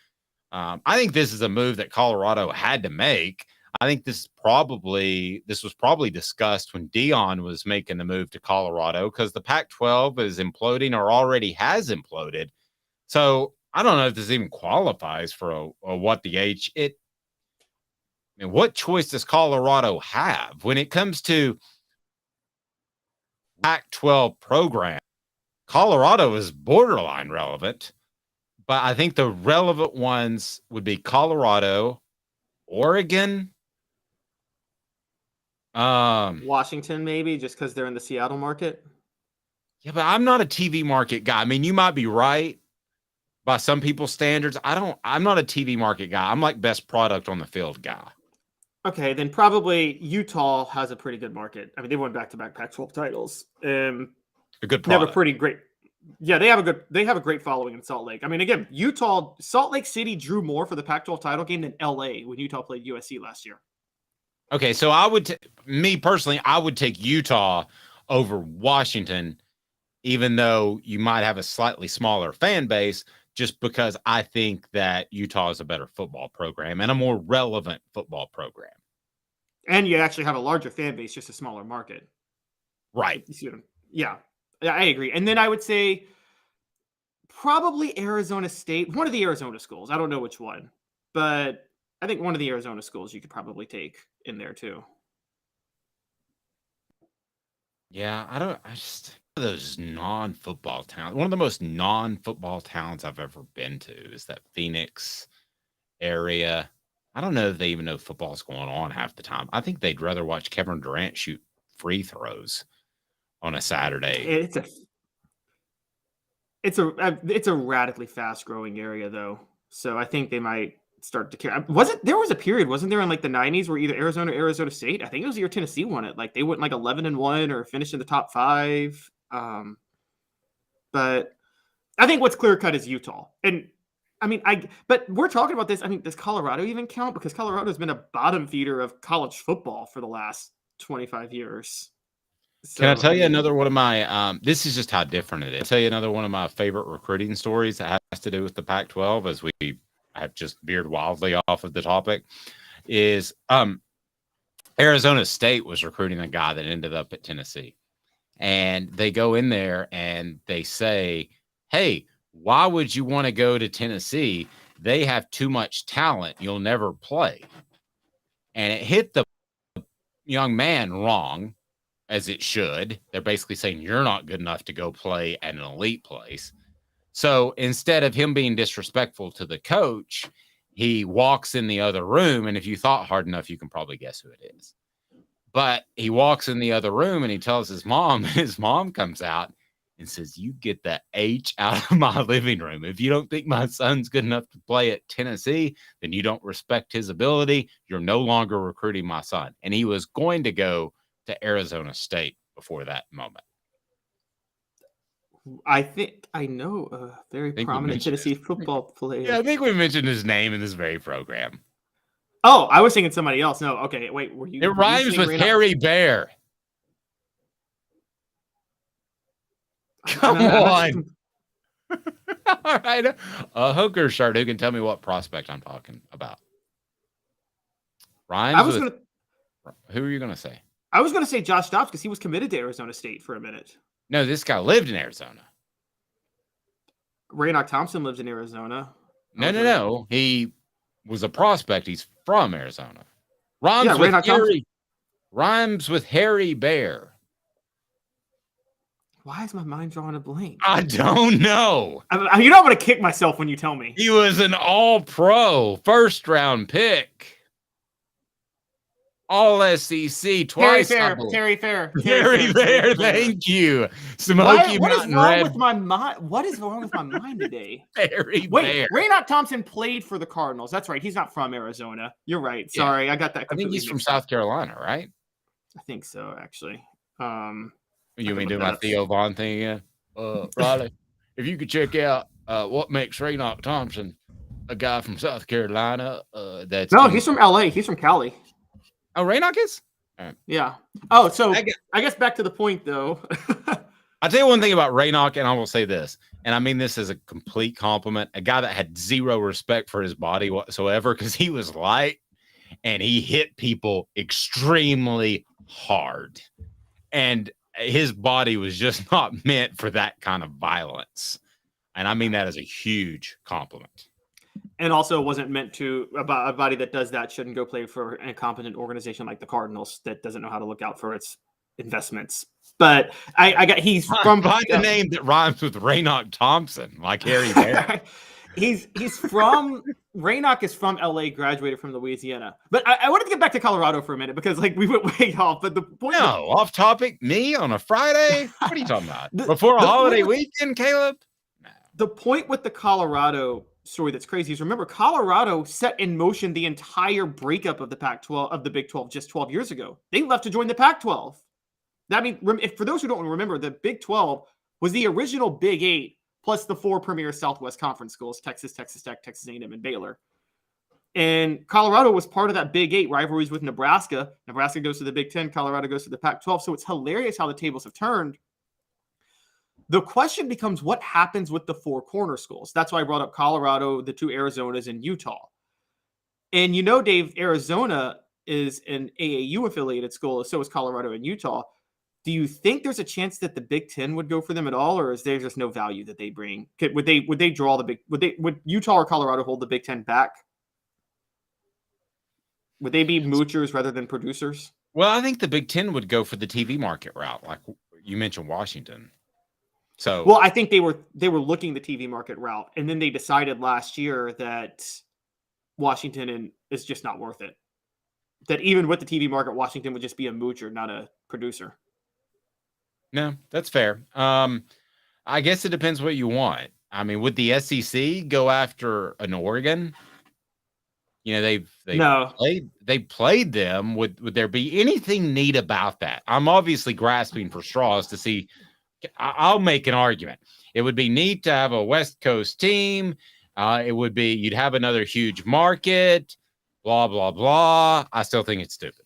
I think this is a move that Colorado had to make. I think this was probably discussed when Dion was making the move to Colorado because the Pac-12 is imploding or already has imploded. So I don't know if this even qualifies for a what the H. What choice does Colorado have when it comes to Pac-12 program? Colorado is borderline relevant, but I think the relevant ones would be Colorado, Oregon, Washington, maybe just because they're in the Seattle market. Yeah, but I'm not a TV market guy. I mean, you might be right by some people's standards. I'm not a TV market guy. I'm like best product on the field guy. Okay, then probably Utah has a pretty good market. I mean, they won back-to-back Pac-12 titles. A good product. They have a pretty great. Yeah, they have a great following in Salt Lake. I mean, again, Salt Lake City drew more for the Pac-12 title game than LA when Utah played USC last year. Okay, so me personally, I would take Utah over Washington, even though you might have a slightly smaller fan base, just because I think that Utah is a better football program and a more relevant football program. And you actually have a larger fan base, just a smaller market. Right. Yeah, I agree. And then I would say probably Arizona State, one of the Arizona schools. I don't know which one, but I think one of the Arizona schools you could probably take in there too. Yeah, those non-football towns. One of the most non-football towns I've ever been to is that Phoenix area. I don't know if they even know football's going on half the time. I think they'd rather watch Kevin Durant shoot free throws on a Saturday. It's a radically fast-growing area though, so I think they might start to care. There was a period, wasn't there, in like the 90s where either Arizona or Arizona State, I think it was the year Tennessee won it. Like they went like 11-1 or finished in the top 5. But I think what's clear cut is Utah. And I mean, but we're talking about this. I mean, does Colorado even count? Because Colorado has been a bottom feeder of college football for the last 25 years. So, can I tell you another one of my, this is just how different it is. I'll tell you another one of my favorite recruiting stories that has to do with the Pac-12 as we have just veered wildly off of the topic is Arizona State was recruiting a guy that ended up at Tennessee. And they go in there and they say, hey, why would you want to go to Tennessee? They have too much talent. You'll never play. And it hit the young man wrong, as it should. They're basically saying you're not good enough to go play at an elite place. So instead of him being disrespectful to the coach, he walks in the other room. And if you thought hard enough, you can probably guess who it is. But he walks in the other room and he tells his mom, and his mom comes out and says, you get the H out of my living room. If you don't think my son's good enough to play at Tennessee, then you don't respect his ability. You're no longer recruiting my son. And he was going to go to Arizona State before that moment. I think I know a very prominent Tennessee football player. Yeah, I think we mentioned his name in this very program. Oh, I was thinking somebody else. No, okay, wait. Were you? It rhymes with Harry Bear. Come on. All right. A Hooker shirt. Who can tell me what prospect I'm talking about? Rhymes who are you going to say? I was going to say Josh Dobbs because he was committed to Arizona State for a minute. No, this guy lived in Arizona. Raynoch Thompson lives in Arizona. No. He was a prospect. He's from Arizona. Rhymes with Harry Bear. Why is my mind drawing a blank? I don't know. You know I'm going to kick myself when you tell me. He was an all-pro first-round pick. All SEC twice. Terry Fair. Very fair. Thank you. Smoky What is Mountain wrong Red. with my mind? What is wrong with my mind today? Very Wait, fair. Raynoch Thompson played for the Cardinals. That's right. He's not from Arizona. You're right. Sorry, I got that. I think he's from South Carolina, right? I think so, actually. You mean do my Theo Vaughn thing again? Riley, if you could check out what makes Raynoch Thompson a guy from South Carolina. He's from LA. He's from Cali. Oh, Raynoch is? Right. Yeah. Oh, so I guess back to the point, though. I'll tell you one thing about Raynoch, and I will say this, and I mean this as a complete compliment, a guy that had zero respect for his body whatsoever because he was light and he hit people extremely hard. And his body was just not meant for that kind of violence. And I mean that as a huge compliment. And also wasn't meant to, a body that does that shouldn't go play for an incompetent organization like the Cardinals that doesn't know how to look out for its investments. But he's from find a name that rhymes with Raynoch Thompson, like Harry Bear. he's from Raynoch is from LA, graduated from Louisiana. But I wanted to get back to Colorado for a minute because we went way off. But the point off topic, me on a Friday? What are you talking about? Before a holiday weekend, Caleb? The point with the Colorado story that's crazy is, remember, Colorado set in motion the entire breakup of the Pac-12, of the Big 12, just 12 years ago. They left to join the Pac-12. That means, for those who don't remember, the Big 12 was the original Big 8 plus the 4 premier Southwest Conference schools: Texas, Texas Tech, Texas A&M, and Baylor. And Colorado was part of that Big 8, rivalries with Nebraska. Nebraska goes to the Big 10, Colorado goes to the Pac-12. So it's hilarious how the tables have turned. The question becomes, what happens with the 4 corner schools? That's why I brought up Colorado, the 2 Arizonas, and Utah. And Dave, Arizona is an AAU affiliated school, so is Colorado and Utah. Do you think there's a chance that the Big 10 would go for them at all, or is there just no value that they bring? Would they draw the big? Would Utah or Colorado hold the Big 10 back? Would they be moochers rather than producers? Well, I think the Big 10 would go for the TV market route, like you mentioned Washington. So, well, I think they were looking the TV market route, and then they decided last year that Washington is just not worth it. That even with the TV market, Washington would just be a moocher, not a producer. No, that's fair. I guess it depends what you want. I mean, would the SEC go after an Oregon? They played them. Would there be anything neat about that? I'm obviously grasping for straws to see. I'll make an argument. It would be neat to have a West Coast team. It would be, you'd have another huge market, blah, blah, blah. I still think it's stupid.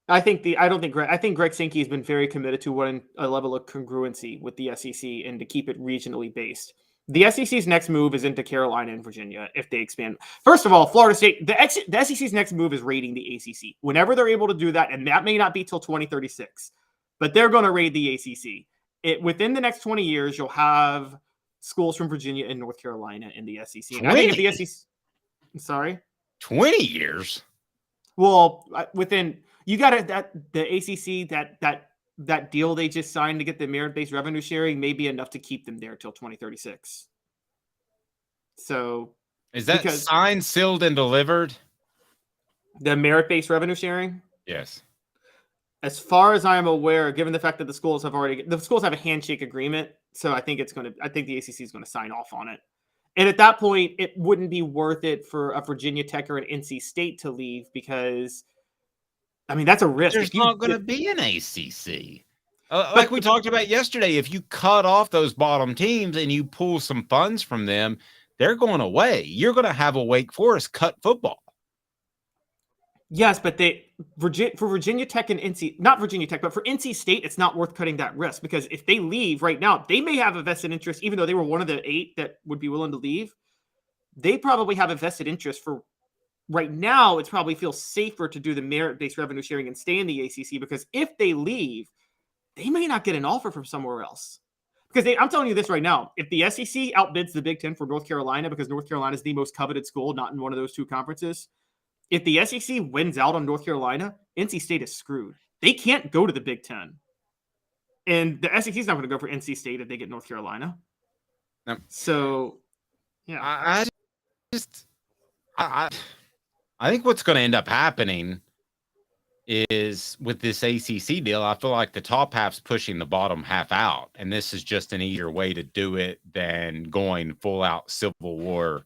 I think Greg Sankey has been very committed to a level of congruency with the SEC and to keep it regionally based. The SEC's next move is into Carolina and Virginia if they expand. First of all, Florida State, the SEC's next move is raiding the ACC. Whenever they're able to do that, and that may not be till 2036, but they're going to raid the ACC. Within the next 20 years, you'll have schools from Virginia and North Carolina in the SEC. And I think if the SEC, sorry, 20 years. Well, you got the ACC that deal they just signed to get the merit-based revenue sharing may be enough to keep them there till 2036. So, is that signed, sealed, and delivered? The merit-based revenue sharing? Yes. As far as I'm aware, given the fact that the schools have a handshake agreement, so I think the ACC is going to sign off on it. And at that point, it wouldn't be worth it for a Virginia Tech or an NC State to leave because, I mean, that's a risk. There's not going to be an ACC. Like we talked about yesterday, if you cut off those bottom teams and you pull some funds from them, they're going away. You're going to have a Wake Forest cut football. Yes, but for Virginia Tech and not Virginia Tech, but for NC State, it's not worth cutting that risk because if they leave right now, they may have a vested interest, even though they were one of the 8 that would be willing to leave. They probably have a vested interest for right now. It probably feels safer to do the merit-based revenue sharing and stay in the ACC because if they leave, they may not get an offer from somewhere else. Because I'm telling you this right now, if the SEC outbids the Big 10 for North Carolina, because North Carolina is the most coveted school, not in one of those 2 conferences, if the SEC wins out on North Carolina, NC State is screwed. They can't go to the Big 10. And the SEC is not going to go for NC State if they get North Carolina. No. So, yeah. I think what's going to end up happening, is with this ACC deal, I feel like the top half's pushing the bottom half out, and this is just an easier way to do it than going full out Civil War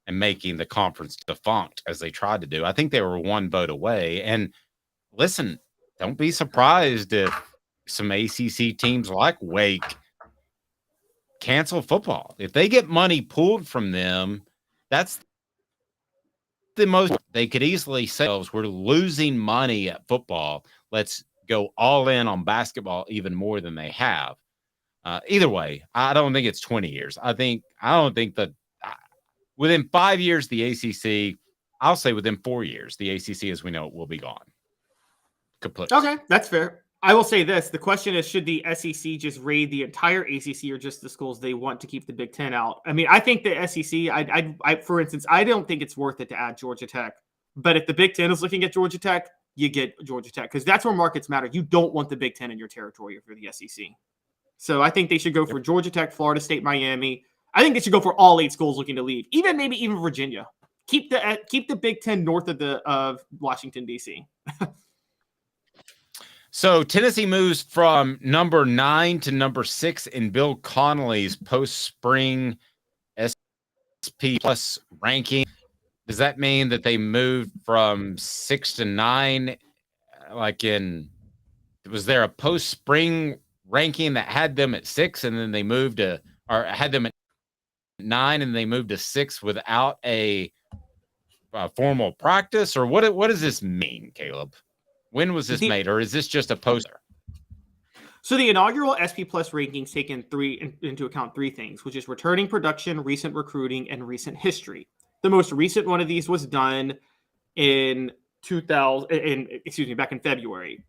and making the conference defunct as they tried to do. I think they were one vote away. And listen, don't be surprised if some ACC teams like Wake cancel football. If they get money pulled from them, that's the most they could easily say, we're losing money at football. Let's go all in on basketball even more than they have. Either way, I don't think it's 20 years. I don't think that within 5 years, the ACC, I'll say within 4 years, the ACC as we know it will be gone. Kaput. Okay, that's fair. I will say this. The question is, should the SEC just raid the entire ACC or just the schools they want to keep the Big Ten out? I mean, I think the SEC, I for instance, I don't think it's worth it to add Georgia Tech. But if the Big Ten is looking at Georgia Tech, you get Georgia Tech because that's where markets matter. You don't want the Big Ten in your territory if you're the SEC. So I think they should go for Georgia Tech, Florida State, Miami. I think they should go for all 8 schools looking to leave, maybe even Virginia. Keep the Big Ten north of Washington, D.C. So Tennessee moves from number 9 to number 6 in Bill Connelly's post-spring SP plus ranking. Does that mean that they moved from 6 to 9? Was there a post-spring ranking that had them at 6 and then they moved to, or had them at 9 and they moved to 6 without a formal practice? Or what does this mean, Caleb? When was this made, or is this just a poster? So the inaugural SP Plus rankings take into account 3 things, which is returning production, recent recruiting, and recent history. The most recent one of these was done back in February.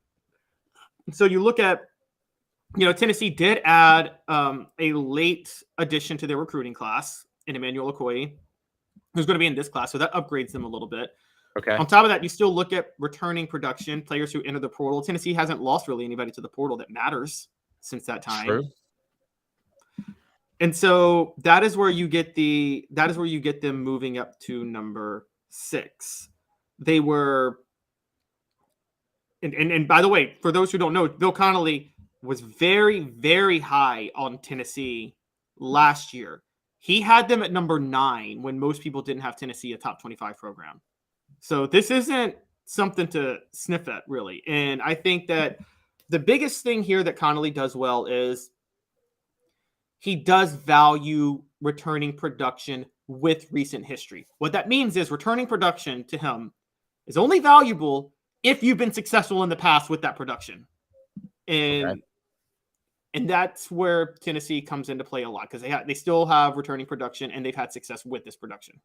So you look at, Tennessee did add a late addition to their recruiting class in Emmanuel Okoye, who's going to be in this class, so that upgrades them a little bit. Okay. On top of that, you still look at returning production, players who enter the portal. Tennessee hasn't lost really anybody to the portal that matters since that time. True. And so that is where you get them moving up to number 6. They were, and by the way, for those who don't know, Bill Connelly was very, very high on Tennessee last year. He had them at number 9 when most people didn't have Tennessee a top 25 program. So this isn't something to sniff at, really. And I think that the biggest thing here that Connelly does well is he does value returning production with recent history. What that means is returning production to him is only valuable if you've been successful in the past with that production. And that's where Tennessee comes into play a lot because they still have returning production and they've had success with this production.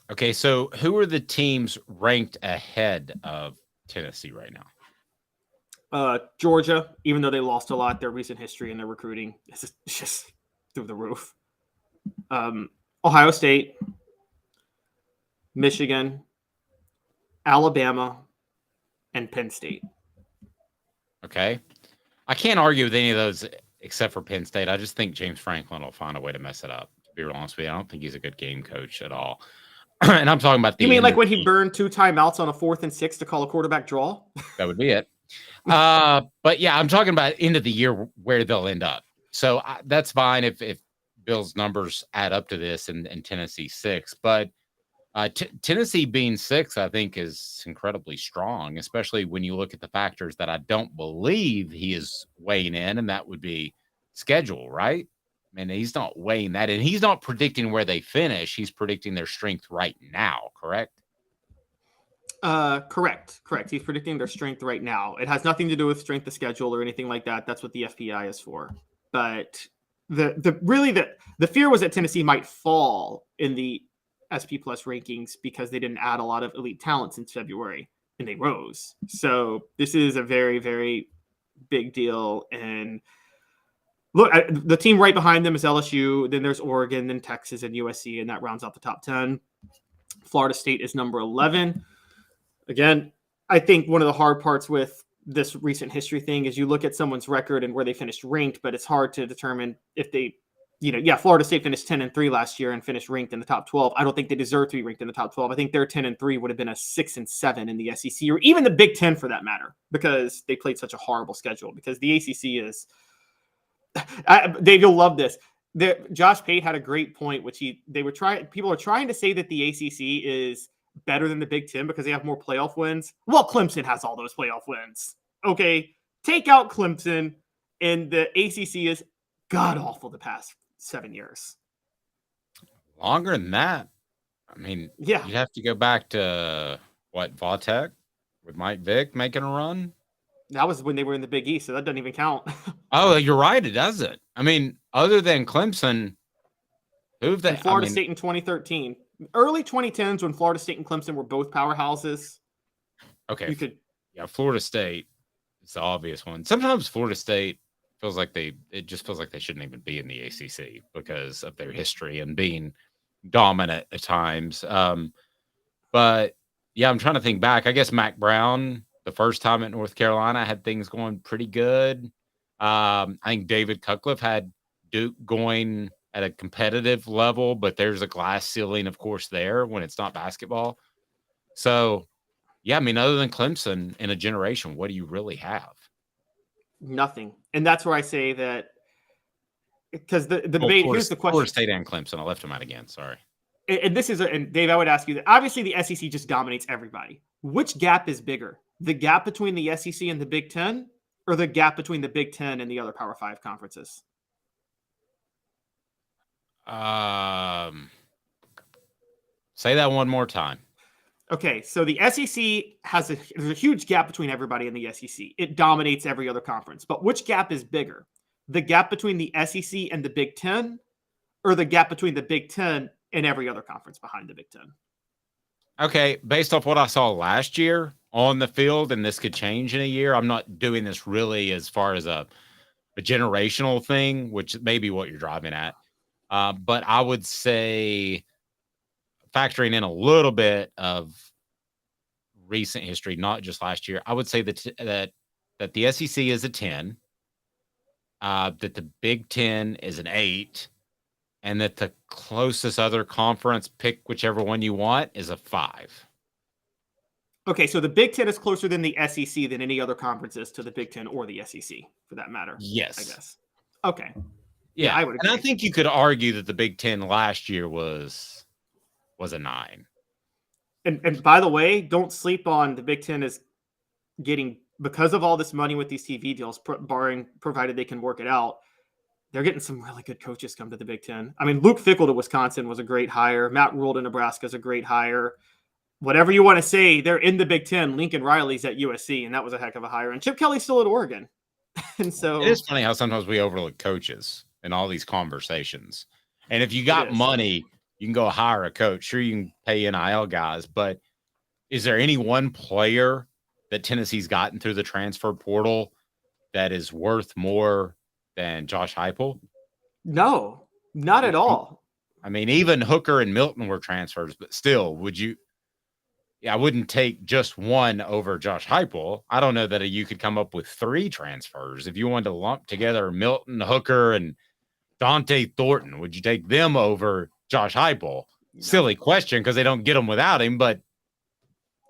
Okay, so who are the teams ranked ahead of Tennessee right now? Georgia, even though they lost a lot, their recent history and their recruiting is just through the roof. Ohio State, Michigan, Alabama, and Penn State. Okay. I can't argue with any of those except for Penn State. I just think James Franklin will find a way to mess it up, to be real honest with you. I don't think he's a good game coach at all. And I'm talking about You mean like when he burned 2 timeouts on a 4th and 6 to call a quarterback draw? That would be it. But yeah, I'm talking about end of the year where they'll end up. So that's fine if Bill's numbers add up to this and Tennessee 6. But Tennessee being 6, I think, is incredibly strong, especially when you look at the factors that I don't believe he is weighing in, and that would be schedule, right? I mean, he's not weighing that in. He's not predicting where they finish. He's predicting their strength right now, correct? Correct. He's predicting their strength right now. It has nothing to do with strength of schedule or anything like that. That's what the FPI is for. But the fear was that Tennessee might fall in the SP Plus rankings because they didn't add a lot of elite talent since February, and they rose. So this is a very, very big deal. And look, the team right behind them is LSU. Then there's Oregon, then Texas, and USC, and that rounds out the top 10. Florida State is number 11. Again, I think one of the hard parts with this recent history thing is you look at someone's record and where they finished ranked, but it's hard to determine if they Florida State finished 10-3 last year and finished ranked in the top 12. I don't think they deserve to be ranked in the top 12. I think their 10-3 would have been a 6-7 in the SEC or even the Big Ten for that matter, because they played such a horrible schedule. Because the ACC is, Dave, you'll love this. Josh Pate had a great point, which people are trying to say that the ACC is better than the Big Ten because they have more playoff wins. Well, Clemson has all those playoff wins. Okay, take out Clemson, and the ACC is god awful the past 7 years. Longer than that. I mean, yeah, you'd have to go back to Vautech with Mike Vick making a run. That was when they were in the Big East, so that doesn't even count. Oh, you're right. It doesn't. I mean, other than Clemson, who've they? Florida State in 2013, early 2010s when Florida State and Clemson were both powerhouses. Okay, Florida State is the obvious one. Sometimes Florida State feels like it just feels like they shouldn't even be in the ACC because of their history and being dominant at times. But yeah, I'm trying to think back. I guess Mac Brown, the first time at North Carolina, had things going pretty good. I think David Cutcliffe had Duke going at a competitive level, but there's a glass ceiling, of course, there when it's not basketball. So, yeah, I mean, other than Clemson in a generation, what do you really have? Nothing. And that's where I say that, because the debate, here's the question. Florida State and Clemson. I left them out again. Sorry. And this is, and Dave, I would ask you that obviously the SEC just dominates everybody. Which gap is bigger? The gap between the SEC and the Big Ten, or the gap between the Big Ten and the other Power 5 conferences? Say that one more time. Okay, so the SEC there's a huge gap between everybody in the SEC. It dominates every other conference. But which gap is bigger? The gap between the SEC and the Big Ten, or the gap between the Big Ten and every other conference behind the Big Ten? Okay, based off what I saw last year on the field, and this could change in a year, I'm not doing this really as far as a generational thing, which may be what you're driving at. But I would say, factoring in a little bit of recent history, not just last year, I would say that the SEC is a 10, that the Big Ten is an 8, and that the closest other conference, pick whichever one you want, is a 5. Okay, so the Big Ten is closer than the SEC than any other conferences to the Big Ten or the SEC, for that matter. Yes. I guess. Okay. Yeah, I would agree. And I think you could argue that the Big Ten last year was a 9. And by the way, don't sleep on the Big Ten is getting, because of all this money with these TV deals, provided they can work it out, they're getting some really good coaches come to the Big Ten. I mean, Luke Fickell to Wisconsin was a great hire. Matt Rule to Nebraska is a great hire. Whatever you want to say, they're in the Big Ten. Lincoln Riley's at USC, and that was a heck of a hire. And Chip Kelly's still at Oregon. And so it is funny how sometimes we overlook coaches in all these conversations. And if you got money, you can go hire a coach. Sure, you can pay NIL guys, but is there any one player that Tennessee's gotten through the transfer portal that is worth more than Josh Heupel? No, not at all. I mean, even Hooker and Milton were transfers, but still, would you? Yeah, I wouldn't take just one over Josh Heupel. I don't know that you could come up with 3 transfers. If you wanted to lump together Milton, Hooker, and Dante Thornton, would you take them over Josh Heupel? Silly question because they don't get them without him, but.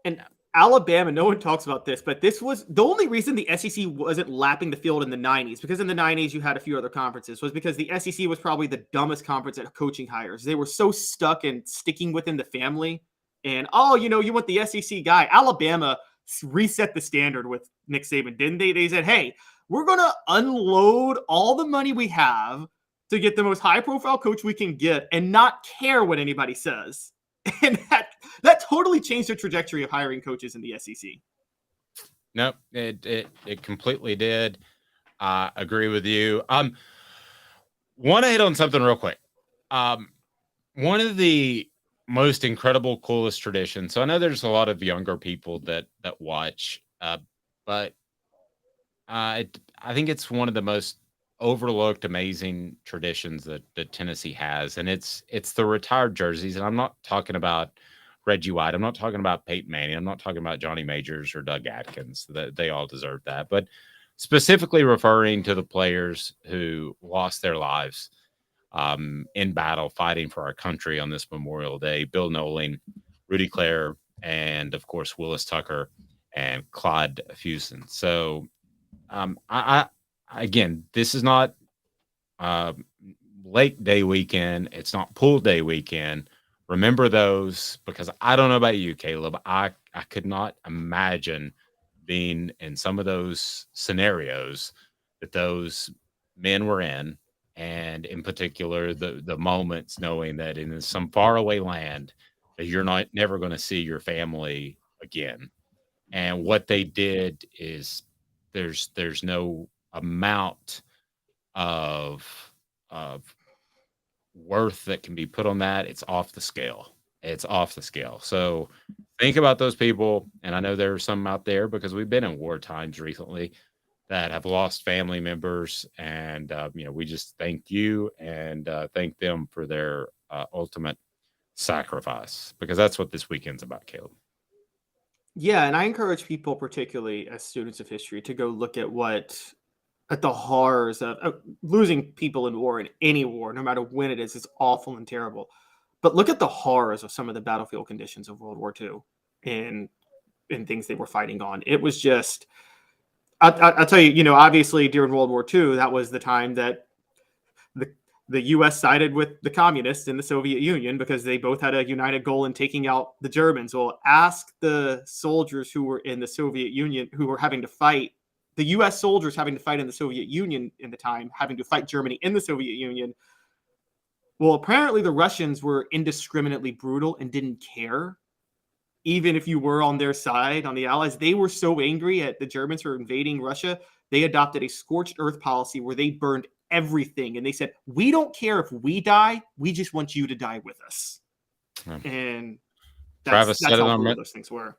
And Alabama, no one talks about this, but this was the only reason the SEC wasn't lapping the field in the 90s, because in the 90s you had a few other conferences, was because the SEC was probably the dumbest conference at coaching hires. They were so stuck in sticking within the family. And, you want the SEC guy. Alabama reset the standard with Nick Saban, didn't they? They said, hey, we're going to unload all the money we have to get the most high-profile coach we can get and not care what anybody says. And that totally changed the trajectory of hiring coaches in the SEC. Nope, it completely did. I agree with you. Want to hit on something real quick. One of the most incredible, coolest traditions. So I know there's a lot of younger people that watch, but I think it's one of the most overlooked, amazing traditions that Tennessee has, and it's the retired jerseys. And I'm not talking about Reggie White. I'm not talking about Peyton Manning. I'm not talking about Johnny Majors or Doug Atkins. They all deserve that, but specifically referring to the players who lost their lives. in battle, fighting for our country on this Memorial Day. Bill Nolan, Rudy Clare, and of course Willis Tucker and Clyde Fuson. So, again, this is not Lake Day weekend. It's not Pool Day weekend. Remember those, because I don't know about you, Caleb. I could not imagine being in some of those scenarios that those men were in, and in particular the moments knowing that in some faraway land that you're not never going to see your family again. And what they did is there's no amount of worth that can be put on that. It's off the scale. It's off the scale. So think about those people. And I know there are some out there, because we've been in war times recently, that have lost family members. And, we just thank you and thank them for their ultimate sacrifice, because that's what this weekend's about, Caleb. Yeah, and I encourage people, particularly as students of history, to go look at the horrors of losing people in war, in any war, no matter when it is. It's awful and terrible. But look at the horrors of some of the battlefield conditions of World War II and things they were fighting on. It was just, I'll tell you, obviously during World War II, that was the time that the U.S. sided with the communists in the Soviet Union, because they both had a united goal in taking out the Germans. Well, ask the soldiers who were in the Soviet Union, who were having to fight, the U.S. soldiers having to fight in the Soviet Union in the time, having to fight Germany in the Soviet Union. Well, apparently the Russians were indiscriminately brutal and didn't care. Even if you were on their side, on the Allies, they were so angry at the Germans for invading Russia, they adopted a scorched earth policy where they burned everything. And they said, we don't care if we die. We just want you to die with us. And that's how brutal those things were.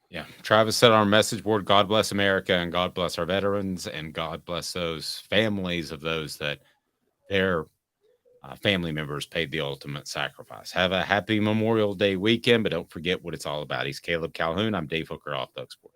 Yeah. Travis said on our message board, God bless America, and God bless our veterans, and God bless those families of those that their family members paid the ultimate sacrifice. Have a happy Memorial Day weekend, but don't forget what it's all about. He's Caleb Calhoun. I'm Dave Hooker, off the Hook Sports.